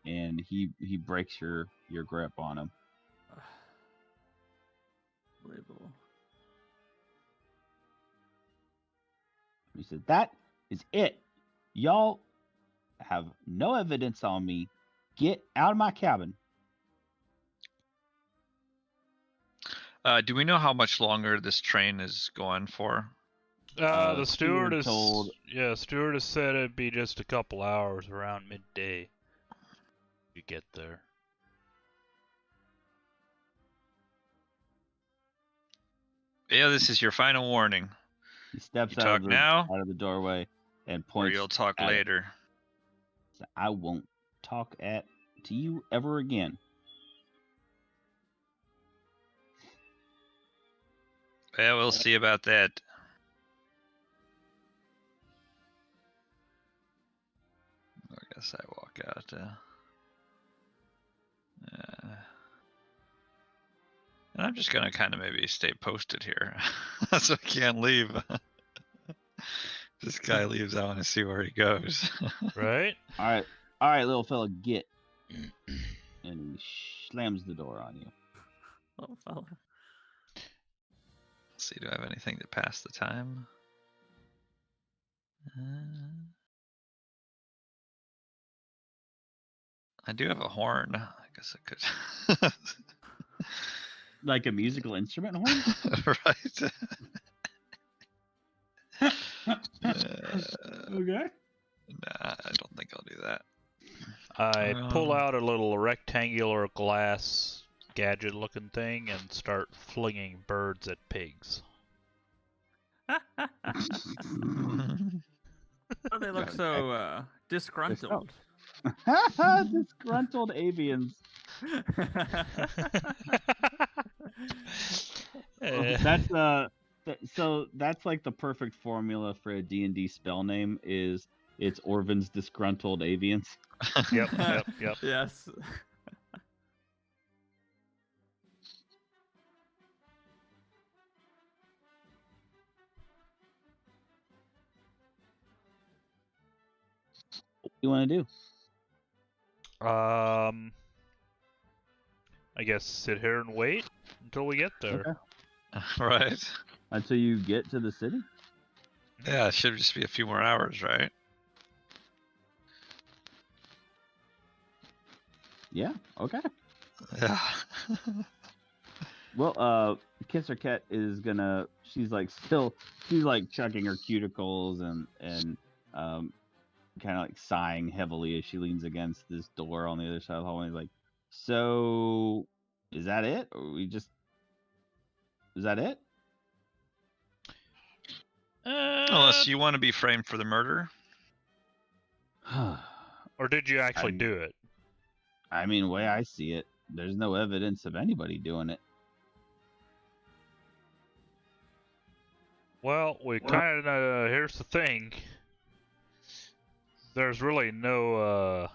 and he breaks your grip on him. Unbelievable. He said, "That is it. Y'all have no evidence on me. Get out of my cabin." Do we know how much longer this train is going for? The Steward stewardess told- stewardess said it'd be just a couple hours around midday. You get there. Yeah, this is your final warning. He steps You out talk now, of the doorway and or points. you'll talk at it. later. I won't talk to you ever again. Yeah, we'll see about that. I guess I walk out. And I'm just gonna kind of maybe stay posted here, so I can't leave. This guy leaves, I want to see where he goes. Right? All right, little fella, get. And he slams the door on you. Little fella. Let's see, do I have anything to pass the time? I do have a horn. I guess I could. Like a musical instrument horn? Right. Okay. Nah, I don't think I'll do that. I pull Um, out a little rectangular glass gadget looking thing and start flinging birds at pigs. Oh, they look so disgruntled. Disgruntled avians. So that's like the perfect formula for a D&D spell name is it's Orvin's disgruntled avians. Yep. Yes. What do you want to do? I guess sit here and wait until we get there. Okay. Right. Until you get to the city? Yeah, it should just be a few more hours, right? Yeah, okay. Yeah. Well, Kisser Cat is gonna. She's like chugging her cuticles and kind of like sighing heavily as she leans against this door on the other side of the hallway. He's like, so is that it? Or is that it? Unless you want to be framed for the murder. Or did you actually I- do it? I mean, the way I see it, there's no evidence of anybody doing it. Well, we kind of. Here's the thing. There's really no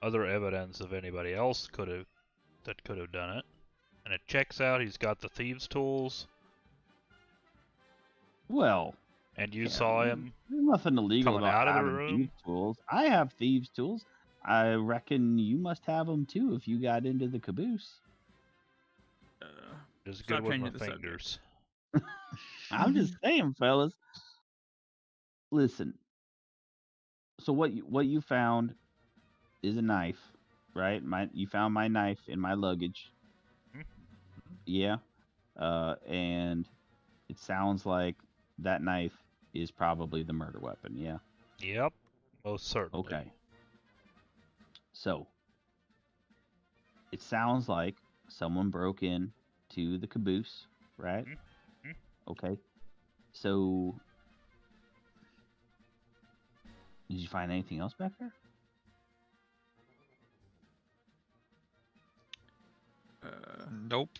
other evidence of anybody else could have done it, and it checks out. He's got the thieves' tools, Well, and you yeah, saw him. there's nothing illegal coming about out of the having room? thieves' tools. I have thieves' tools. I reckon you must have them too if you got into the caboose. Just Stop good with my changing the subject. fingers. I'm just saying, fellas. Listen. So what you found is a knife, right? You found my knife in my luggage. Mhm. Yeah. And it sounds like that knife is probably the murder weapon. Yeah. Yep, most certainly. Okay. So it sounds like someone broke in to the caboose, right? Mhm. Okay. So did you find anything else back there? Nope.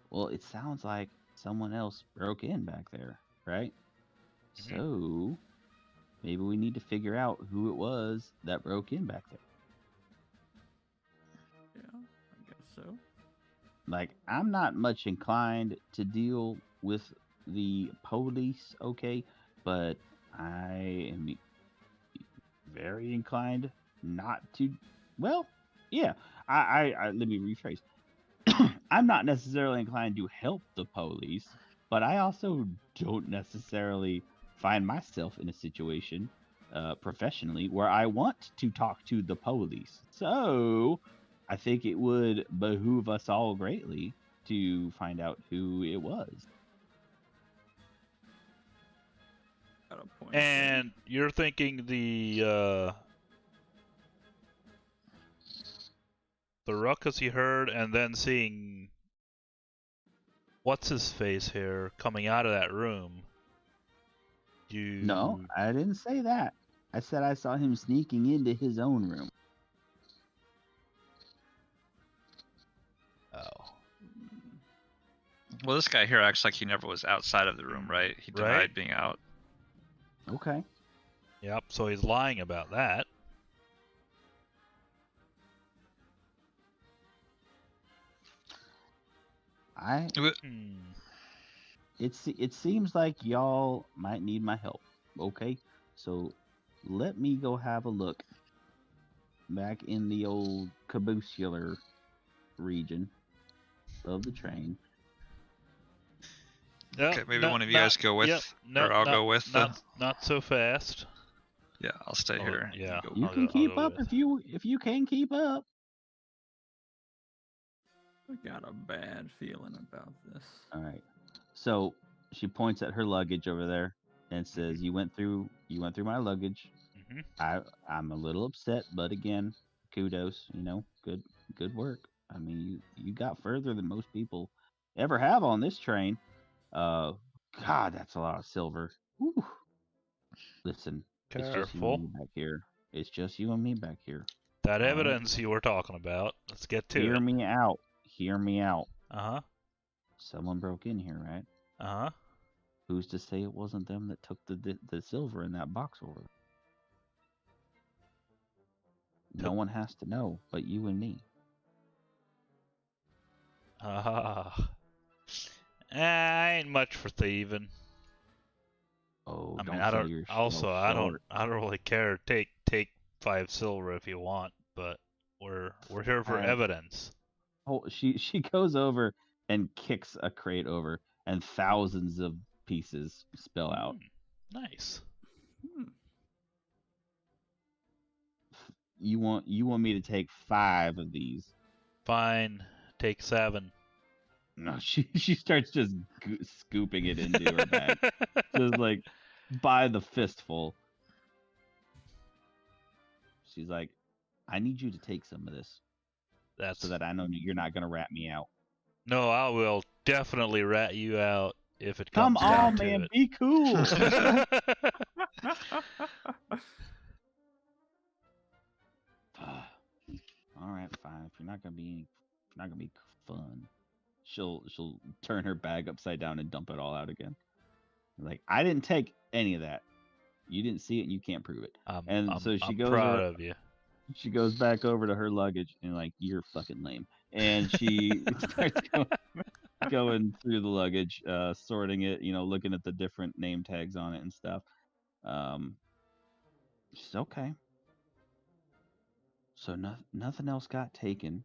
Well, it sounds like someone else broke in back there, right? Mhm. So maybe we need to figure out who it was that broke in back there. Yeah, I guess so. Like, I'm not much inclined to deal with the police, okay? But I am very inclined not to. Well, yeah. I let me rephrase. I'm not necessarily inclined to help the police, but I also don't necessarily find myself in a situation professionally where I want to talk to the police. So I think it would behoove us all greatly to find out who it was. Got a point. there. And you're thinking the ruckus he heard, and then seeing what's his face here coming out of that room. You No, I didn't say that. I said I saw him sneaking into his own room. Oh, Well, this guy here acts like he never was outside of the room, right? He denied Right. being out. Okay. yep. So he's lying about that. Hmm. It seems like y'all might need my help. Okay, so let me go have a look back in the old caboosular region of the train. Okay, maybe one of you guys go with, Yep, or I'll go with. Not so fast. Yeah, I'll stay Oh, here. yeah. Go. You I'll can go keep up with. if you can keep up. I got a bad feeling about this. All right. So she points at her luggage over there and says, "You went through my luggage. Mhm. I'm a little upset, but again, kudos. Good work. I mean, you got further than most people ever have on this train. God, that's a lot of silver. Whew. Listen, it's just you and Careful. me back here. It's just you and me back here. That All right. evidence you were talking about. Let's get to Hear it. me out. Hear me out. Uh-huh. Someone broke in here, right? Uh-huh. Who's to say it wasn't them that took the silver in that box over? No one has to know but you and me. Ah. I ain't much for thieving. Oh, I mean, don't I sell don't. your Also, short. I don't really care. Take 5 silver if you want, but we're here for I- evidence. Oh, she goes over and kicks a crate over, and thousands of pieces spill out. Nice. Hmm. You want me to take 5 of these? Fine. Take 7. No, she starts just scooping it into her bag, just like by the fistful. She's like, I need you to take some of this That's so that I know you're not gonna rat me out. No, I will definitely rat you out if it Come comes down on, to man, it. be cool. All right, fine. If you're not gonna be fun, she'll turn her bag upside down and dump it all out again. Like, I didn't take any of that. You didn't see it, and you can't prove it. So she I'm goes proud of you. She goes back over to her luggage and like, you're fucking lame. And she starts going through the luggage, sorting it, looking at the different name tags on it and stuff. She's okay. So nothing else got taken.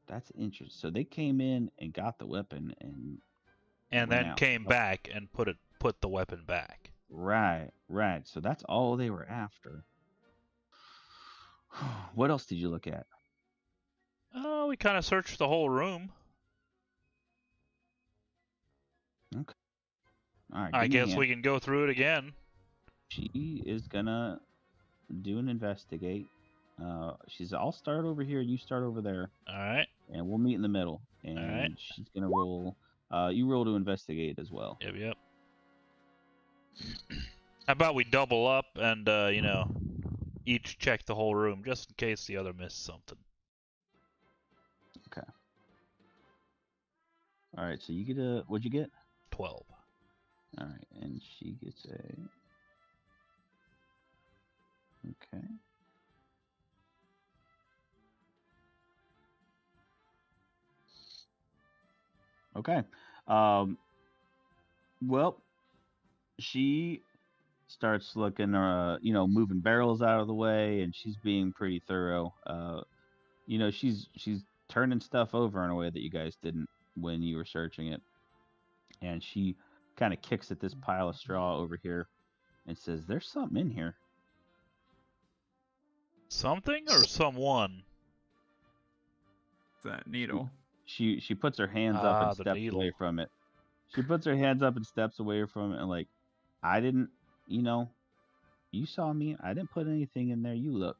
That's interesting. So they came in and got the weapon and And went then out. came back and put the weapon back. Right. So that's all they were after. What else did you look at? Oh, we kind of searched the whole room. Okay. All right. I give me a guess hand. we can go through it again. She is gonna do an investigate. She's, I'll start over here, you start over there, All right. and we'll meet in the middle. And right. she's gonna roll. You roll to investigate as well. Yep. How about we double up and each check the whole room just in case the other missed something. Okay. All right. So you get a. What'd you get? 12. All right, and she gets a. Okay. Okay. Well, she starts looking, moving barrels out of the way, and she's being pretty thorough. She's turning stuff over in a way that you guys didn't when you were searching it, and she kind of kicks at this pile of straw over here, and says, "There's something in here." Something or someone? That needle. She puts her hands up and the steps needle. away from it. She puts her hands up and steps away from it, and like, I didn't, you saw me. I didn't put anything in there. You look.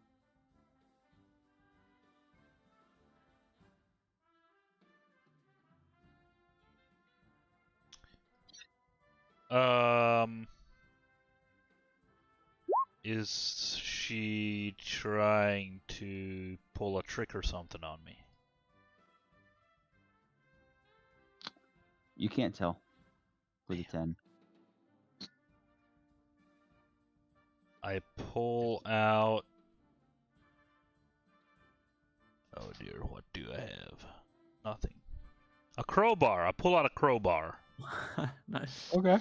Is she trying to pull a trick or something on me? You can't tell with a 10. I pull out. Oh dear, what do I have? Nothing. A crowbar. I pull out a crowbar Nice. Okay.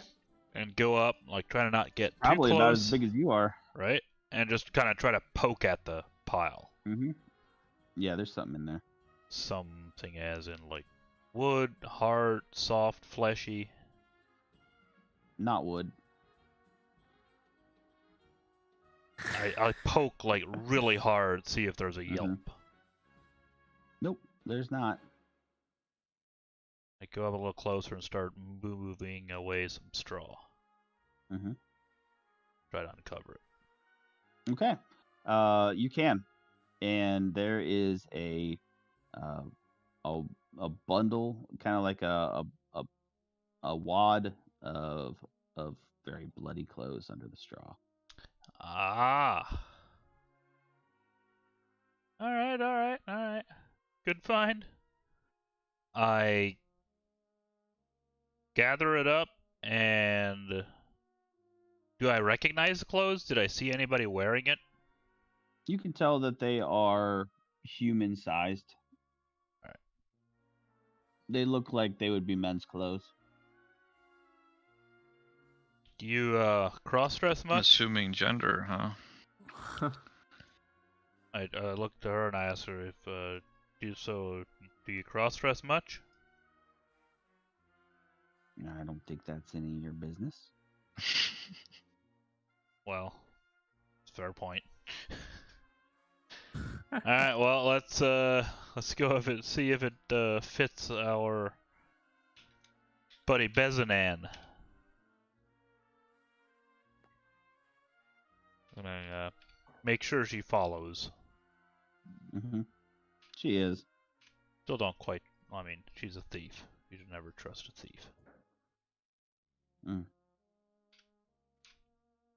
and go up, like trying to not get too Probably close. about as big as you are. Right? And just kind of try to poke at the pile. Mm-hmm. Yeah, there's something in there. Something as in like wood, hard, soft, fleshy. Not wood. I poke like really hard, see if there's a yelp. Nope, there's not. I go up a little closer and start moving away some straw. Mm-hmm. Try to uncover it. Okay. You can, and there is a bundle, kind of like a wad of very bloody clothes under the straw. Ah. All right. Good find. I gather it up and do I recognize the clothes? Did I see anybody wearing it? You can tell that they are human-sized. All right. They look like they would be men's clothes. Do you cross-dress I'm much? assuming gender, huh? I looked to her and I asked her if do you cross-dress much? I don't think that's any of your business. Well, fair point. All right, well, Let's go see if it fits our buddy Bezanan. Gonna make sure she follows. Mm-hmm. She is. Still don't quite. I mean, she's a thief. You should never trust a thief. Mm.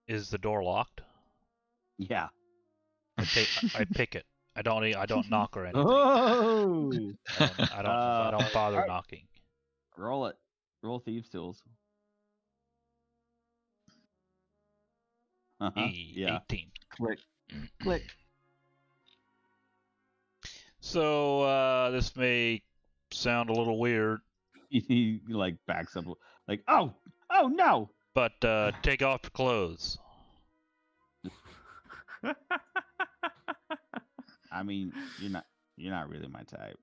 Is the door locked? Yeah. I pick it. I don't knock or anything. Oh! I don't bother alright. knocking. Roll it. Roll thieves' tools. Yeah. 18. Click. Click. So this may sound a little weird, He like backs up, like, oh no! but take off your clothes. I mean, you're not really my type.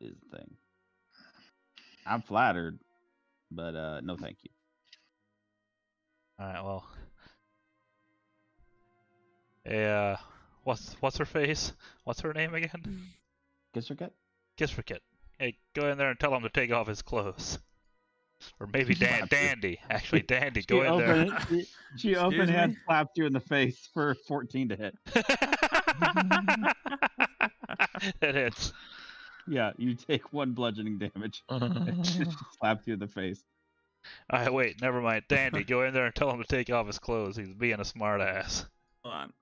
Is the thing. I'm flattered, but no, thank you. All right. Well. Hey, what's her face? What's her name again? Gisserket? Gisricket. Hey, go in there and tell him to take off his clothes. Or maybe Dandy. Actually, Dandy, go in there. She open hand slapped you in the face for 14 to hit. It hits. Yeah, you take 1 bludgeoning damage. She slapped you in the face. Alright, wait, never mind. Dandy, go in there and tell him to take off his clothes. He's being a smartass. Hold on.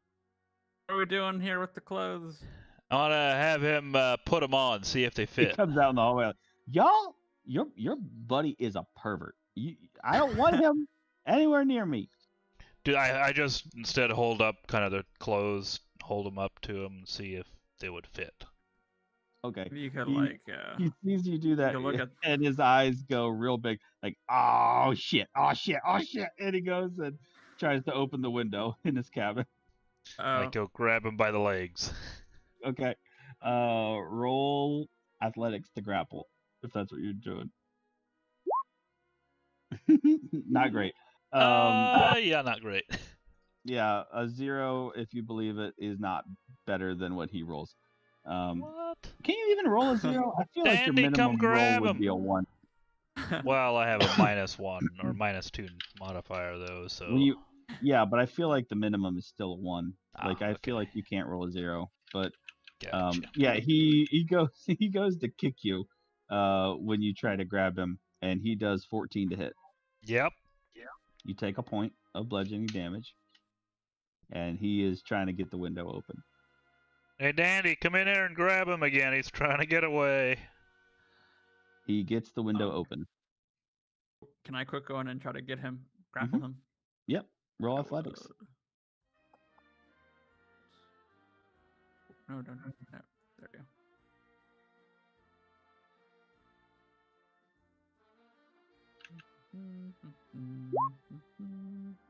What are we doing here with the clothes? I want to have him put them on, see if they He fit. comes out in the hallway like, y'all, your buddy is a pervert. I don't want him anywhere near me. Dude, I just instead hold up kind of the clothes, hold them up to him and see if they would fit. Okay. You could He sees you do that, look at- and his eyes go real big, like, oh shit, oh shit, oh shit, and he goes and tries to open the window in his cabin. I go grab him by the legs. Okay. Roll athletics to grapple, if that's what you're doing. Not great. Yeah, not great. Yeah, a 0, if you believe it, is not better than what he rolls. What? Can you even roll a 0? I feel like your Dandy, come minimum grab roll would him. be a 1. Well, I have a -1 or -2 modifier though, so. Yeah, but I feel like the minimum is still a 1. Like I okay. feel like you can't roll a 0. But Gotcha. yeah, he goes to kick you when you try to grab him, and he does 14 to hit. Yep. You take a point of bludgeoning damage, and he is trying to get the window open. Hey, Dandy, come in here and grab him again. He's trying to get away. He gets the window open. Can I quick go in and try to get him, grapple him? Yep. Roll athletics. No, there we go.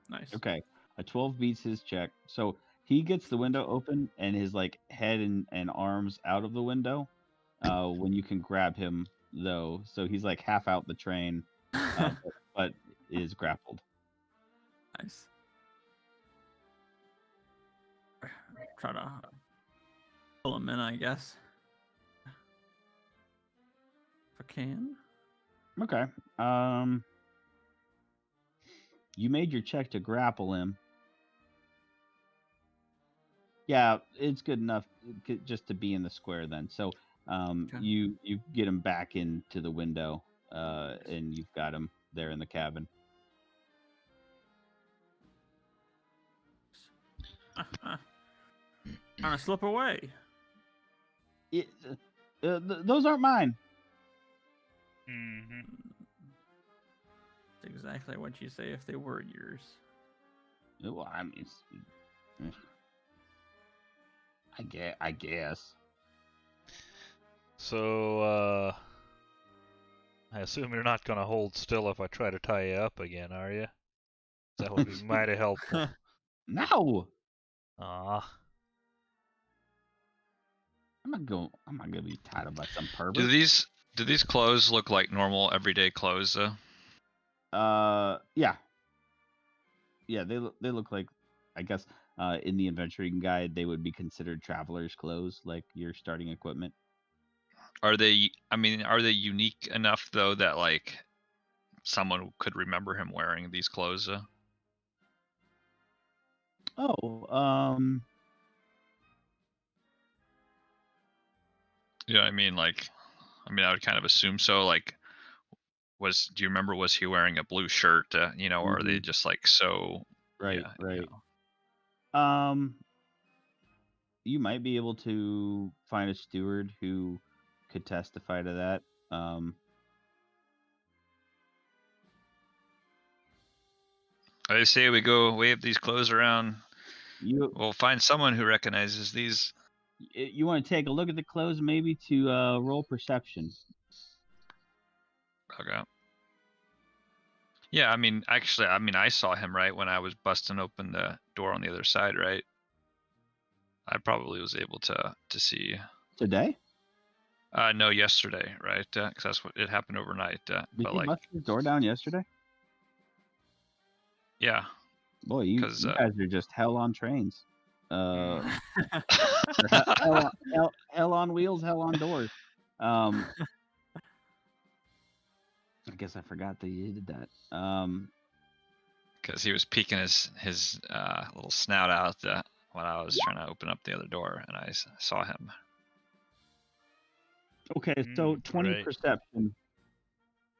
Nice. Okay. A 12 beats his check. So he gets the window open and his like head and arms out of the window. When you can grab him though, so he's like half out the train, but is grappled. Nice. Try to pull him in, I guess. If I can. Okay. You made your check to grapple him. Yeah, it's good enough just to be in the square then. So Okay. you get him back into the window, and you've got him there in the cabin. Trying to slip away. Those aren't mine. Mm-hmm. That's exactly what you say if they were yours. Well, I mean, I guess. So, I assume you're not gonna hold still if I try to tie you up again, are you? That would be mighty helpful. No, Ah. I'm not gonna be tied up by some pervert. Do these clothes look like normal everyday clothes though? Yeah. Yeah, they look like, I guess, in the adventuring guide they would be considered traveler's clothes, like your starting equipment. Are they? I mean, are they unique enough though that like someone could remember him wearing these clothes? Oh, You know what I mean? Like, I mean, I would kind of assume so. Like, do you remember? Was he wearing a blue shirt? You know, or are they just like so? right, Yeah, right. you know. You might be able to find a steward who could testify to that. I say we go wave these clothes around. We'll find someone who recognizes these. You want to take a look at the clothes, maybe to roll perception. Okay. Yeah, I mean, actually, I mean, I saw him right when I was busting open the door on the other side, right? I probably was able to see. Today? No, yesterday, right? Because that's what it happened overnight. Did But you like, bust the door down yesterday? yeah. Boy, you guys are just hell on trains. Hell on wheels, hell on doors. I guess I forgot that you did that. Because he was peeking his little snout out when I was trying to open up the other door, and I saw him. Okay, so 20 right. perception.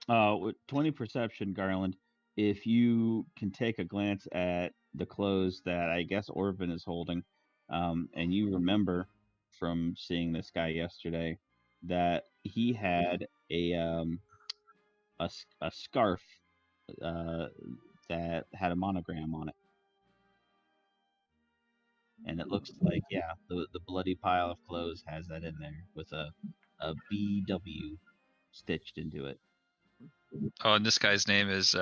With 20 perception, Garland, if you can take a glance at the clothes that I guess Orvin is holding, and you remember from seeing this guy yesterday that he had a scarf that had a monogram on it. And it looks like, yeah, the bloody pile of clothes has that in there with a BW stitched into it. Oh, and this guy's name is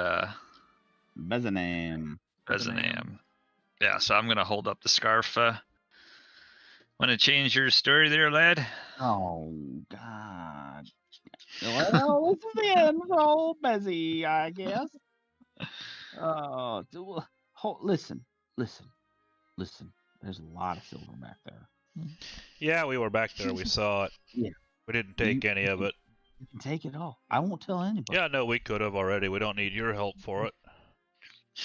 Bezanam. Yeah, so I'm gonna hold up the scarf. Want to change your story there, lad? Oh God. Well, this is the end for old Bezzy, I guess. Listen. There's a lot of silver back there. Yeah, we were back there. We saw it. Yeah. We didn't take any of it. You can take it all. I won't tell anybody. Yeah, no, we could have already. We don't need your help for it.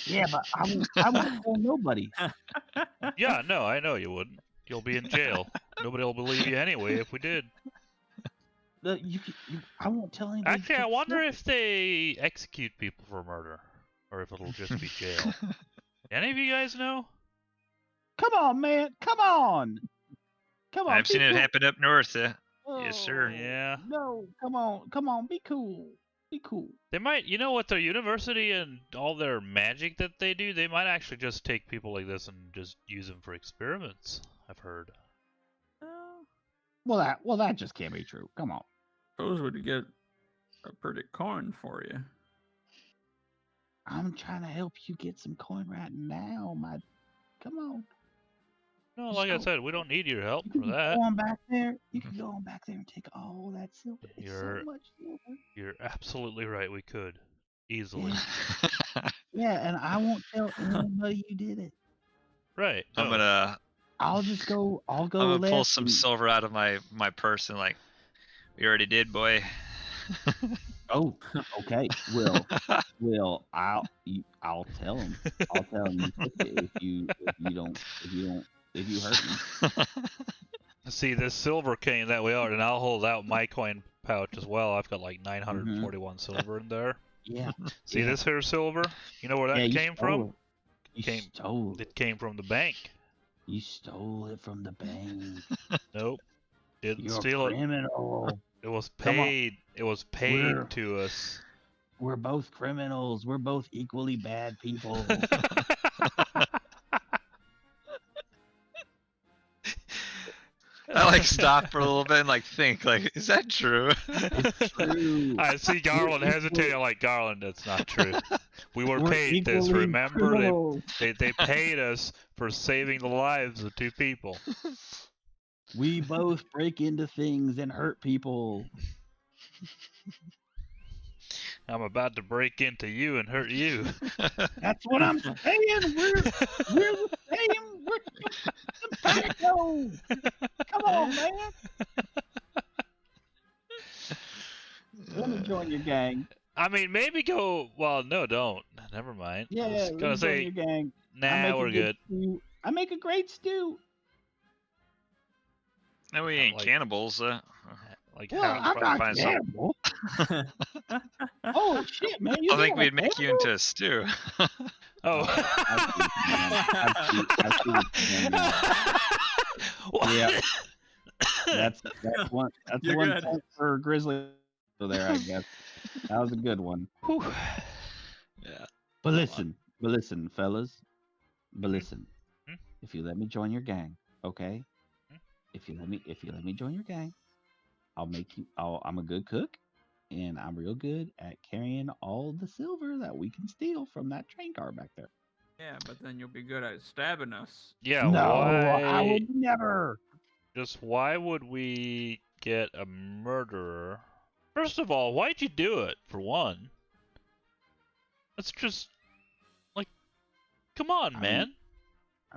Yeah, but I won't tell nobody. Yeah, no, I know you wouldn't. You'll be in jail. Nobody will believe you anyway if we did. I won't tell anybody. Actually, I wonder if they execute people for murder, or if it'll just be jail. Any of you guys know? Come on, man. Come on. I've seen it happen up north. Oh, yes, sir. Yeah. No, come on. Be cool. They might, you know, with their university and all their magic that they do, they might actually just take people like this and just use them for experiments. I've heard. Well, that just can't be true. Come on. Suppose we'd get a pretty coin for you. I'm trying to help you get some coin right now, come on. No, like I said, we don't need your help for that. Go on back there. You can go on back there and take all that silver. It's so much silver. You're absolutely right. We could easily. Yeah, and I won't tell anybody you did it. Right. I'm no. gonna. I'll go. I'm gonna pull some silver out of my purse and like, we already did, boy. Oh, okay. Will I'll tell him. I'll tell him if you hurt me. See, this silver cane that we are, and I'll hold out my coin pouch as well. I've got like 941 silver in there. Yeah. See this here silver? You know where that came from? It came from the bank. You stole it from the bank. Nope. Didn't You're steal a criminal. It was paid. It was paid to us. We're both criminals. We're both equally bad people. I like stop for a little bit and like think like, is that true? It's true. I see Garland hesitating. Like, Garland, that's not true. We're paid this. Remember, they paid us for saving the lives of two people. We both break into things and hurt people. I'm about to break into you and hurt you. That's what I'm saying. We're the same. We're simpatico. Come on, man. join your gang. I mean, maybe go. Well, no, don't. Never mind. I Yeah, was let me gonna join say, your gang. I nah, make a we're good. stew. I make a great stew. No, we ain't Like- cannibals. Like, Well, how? I'm trying to not find some- cannibal. Holy shit, man! You I think I'm we'd a make you cannibal? into a stew. Oh. I see what you're doing now. Yeah. That's one. That's You're one good. point for Grizzly there, I guess. That was a good one. Whew. Yeah. But listen, fellas. But listen, Hmm? if you let me join your gang, okay? Hmm? If you let me join your gang, I'll make you. I'm a good cook, and I'm real good at carrying all the silver that we can steal from that train car back there. Yeah, but then you'll be good at stabbing us. Yeah. No, Why? I would never. Just why would we get a murderer? First of all, why'd you do it? For one, it's just like, come on, I man.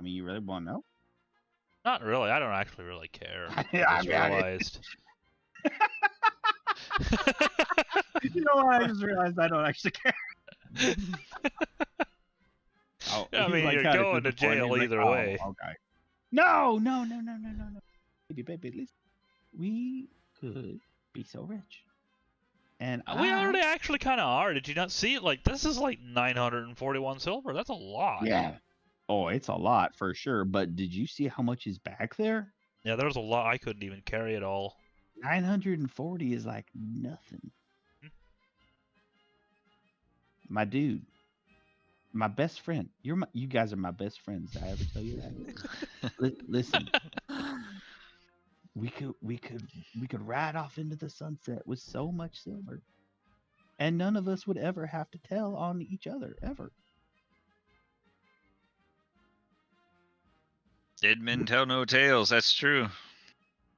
mean, you really want to know? Not really. I don't actually really care. I I just mean, I- realized. You know what? I just realized I don't actually care. Oh, I he's mean, like you're kinda going to disappointed. jail He's like, either "Oh, way. Okay. No. Baby, listen. We could be so rich. And We already actually kind of are. Did you not see it? Like, this is like 941 silver. That's a lot. Yeah. Oh, it's a lot for sure. But did you see how much is back there? Yeah, there's a lot. I couldn't even carry it all. 940 is like nothing. My dude, my best friend. You guys are my best friends. Did I ever tell you that? Listen, we could ride off into the sunset with so much silver, and none of us would ever have to tell on each other ever. Dead men tell no tales. That's true.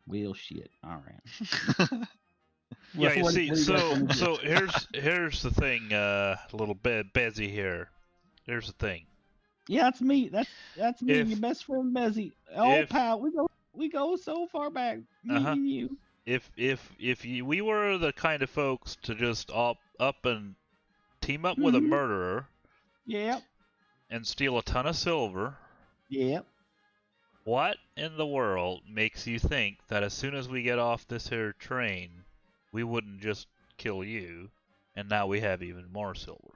Well, shit. All right. Yeah, you What- see, what do you guys wanna do? so here's the thing, a little bit busy here. Here's the thing. Yeah, that's me. That's me, If- your best friend Bezzy. Oh, if- pal, we go so far back. Me Uh-huh. and you. We were the kind of folks to just up and team up with a Mhm. murderer Yep. and steal a ton of silver, Yep. what in the world makes you think that as soon as we get off this here train, we wouldn't just kill you, and now we have even more silver?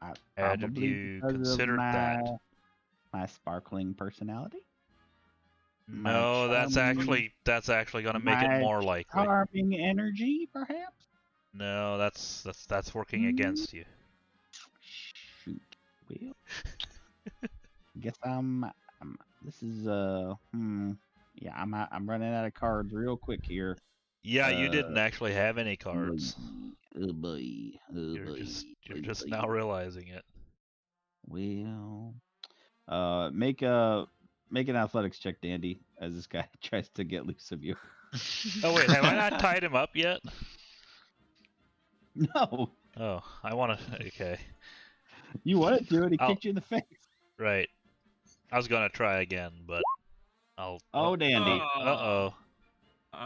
Had Probably you because of considered that? my sparkling personality, My No, that's charming- actually gonna make my it more likely. charming energy, perhaps. No, that's working Mm. against you. Shoot. Well, guess this is yeah, I'm running out of cards real quick here. Yeah, you didn't Uh, actually have any cards. Oh boy. Oh You're boy. you're just now realizing it. Well, make an athletics check, Dandy, as this guy tries to get loose of you. Oh wait, have I not tied him up yet? No, Oh, I want to. Okay, you wanted to, and he I'll- kicked you in the face. right. I was gonna try again, but I'll. Oh, Dandy. Uh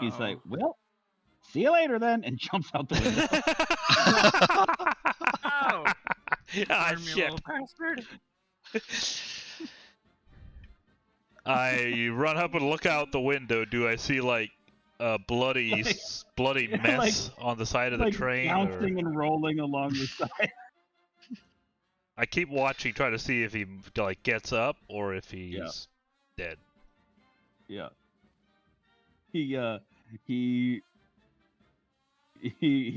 He's like, Oh. well, see you later then, and jumps out the window. Oh, ah, darn you shit. little bastard. I run up and look out the window. Do I see like a bloody, bloody mess on the side of the like train? bouncing and rolling along the side. I keep watching, trying to see if he like gets up or if he's dead. Yeah. He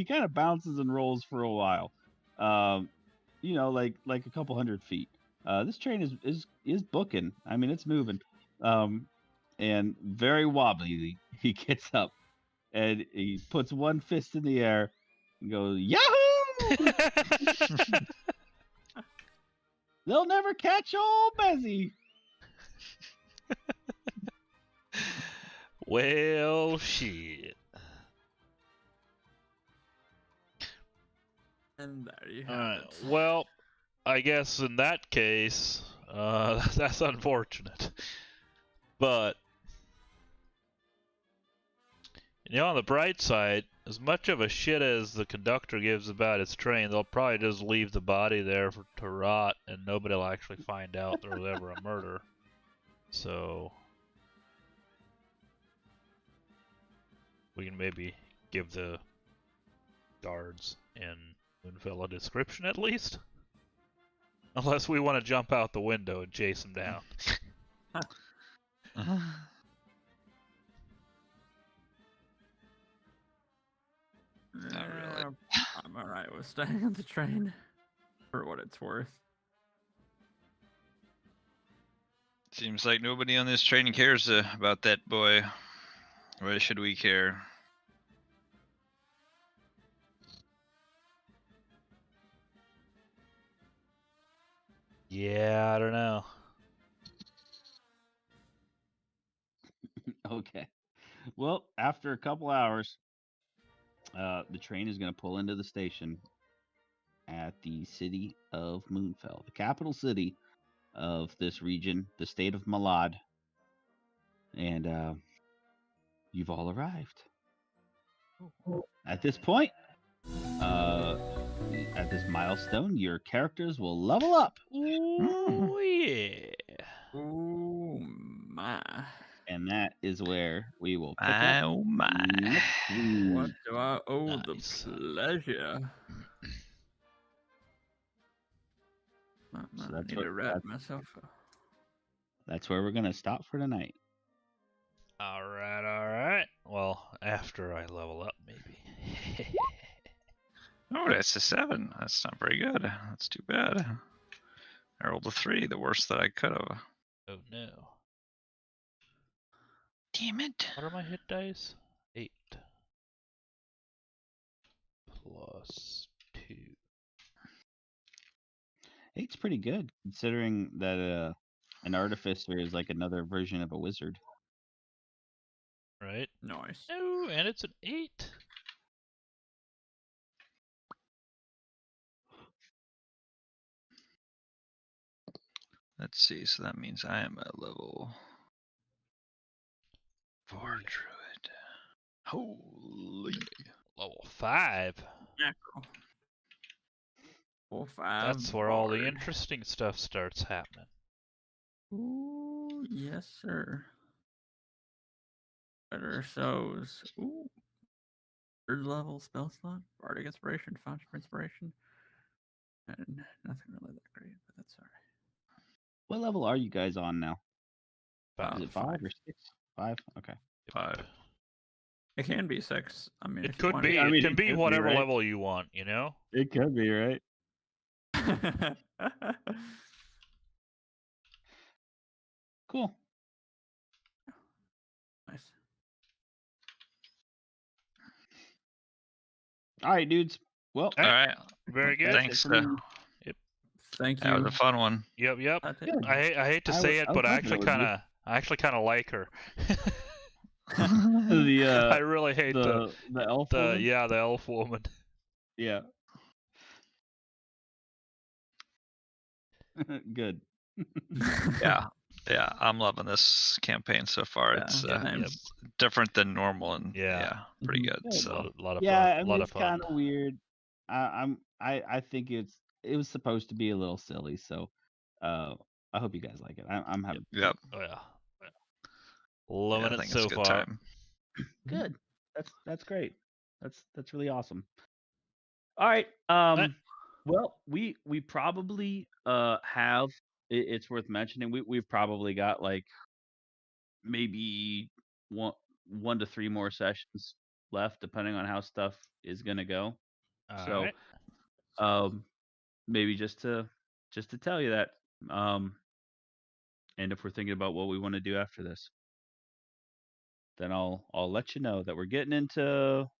kind of bounces and rolls for a while. You know, like a couple hundred feet. This train is booking. I mean, it's moving. And very wobbly, he gets up and he puts one fist in the air and goes, Yahoo! They'll never catch old Bezzy. Well, shit. And there you All have right. it. Well, I guess in that case, that's unfortunate. But you know, on the bright side, as much of a shit as the conductor gives about his train, they'll probably just leave the body there to rot, and nobody will actually find out there was ever a murder. So we can maybe give the guards in Moonfell a description at least. Unless we want to jump out the window and chase them down. Not really. I'm alright with staying on the train, for what it's worth. Seems like nobody on this train cares about that boy. Why should we care? Yeah, I don't know. Okay. Well, after a couple hours, the train is going to pull into the station at the city of Moonfell, the capital city of this region, the state of Malad. And you've all arrived. At this point, at this milestone, your characters will level up. Ooh, yeah. Ooh my! And that is where we will pick up Oh my. next week. What do I owe Nice. the pleasure? I So that's need what- to wrap that's- myself. That's where we're going to stop for tonight. Alright. Well, after I level up, maybe. Oh, that's a 7. That's not very good. That's too bad. I rolled a 3, the worst that I could have. Oh no. Damn it. What are my hit dice? 8. Plus 2. Eight's pretty good, considering that an artificer is like another version of a wizard. Right? Nice. No, and it's an 8. Let's see, so that means I am a level 4 druid. Holy. Level 5. Mackerel. 4, 5. That's where all the bard. interesting stuff starts happening. Ooh, yes, sir. Better souls. Ooh. 3rd level spell slot. Bardic inspiration. Fountain of inspiration. And nothing really that great, but that's alright. What level are you guys on now? Is it 5 5. or 6? 5? Okay. 5. It can be 6. I mean, It if you could want be. I It mean, can it be could be, whatever right? level you want, you know? It could be, right? Cool. Nice. All right, dudes. Well, Hey, Alright. Very good. Thanks. for me. Thank That you. was a fun one. Yep, yep. That's it. Good. I hate to I say was- it, I but was I hoping it actually kind of like her. the I really hate the elf woman? the elf woman. Yeah. Good. Yeah. Yeah, I'm loving this campaign so far. Yeah, It's same. it's different than normal and Yeah. pretty Mhm. good. Good. A So lot of Yeah, fun. I mean, lot of it's fun. kind of weird. I think it was supposed to be a little silly, so I hope you guys like it. I'm having yep. Oh yeah. Yeah, Loving I it think so it's a good far. time. good. That's great. That's really awesome. All right. Right. Well, we probably have. It's worth mentioning. We've probably got like maybe one to 3 more sessions left, depending on how stuff is gonna go. So, Alright. maybe just to tell you that, and if we're thinking about what we want to do after this, then I'll let you know that we're getting into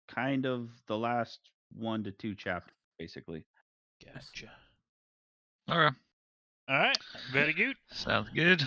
kind of the last 1 to 2 chapters, basically. Gotcha. Okay. Alright. Very good. Sounds good.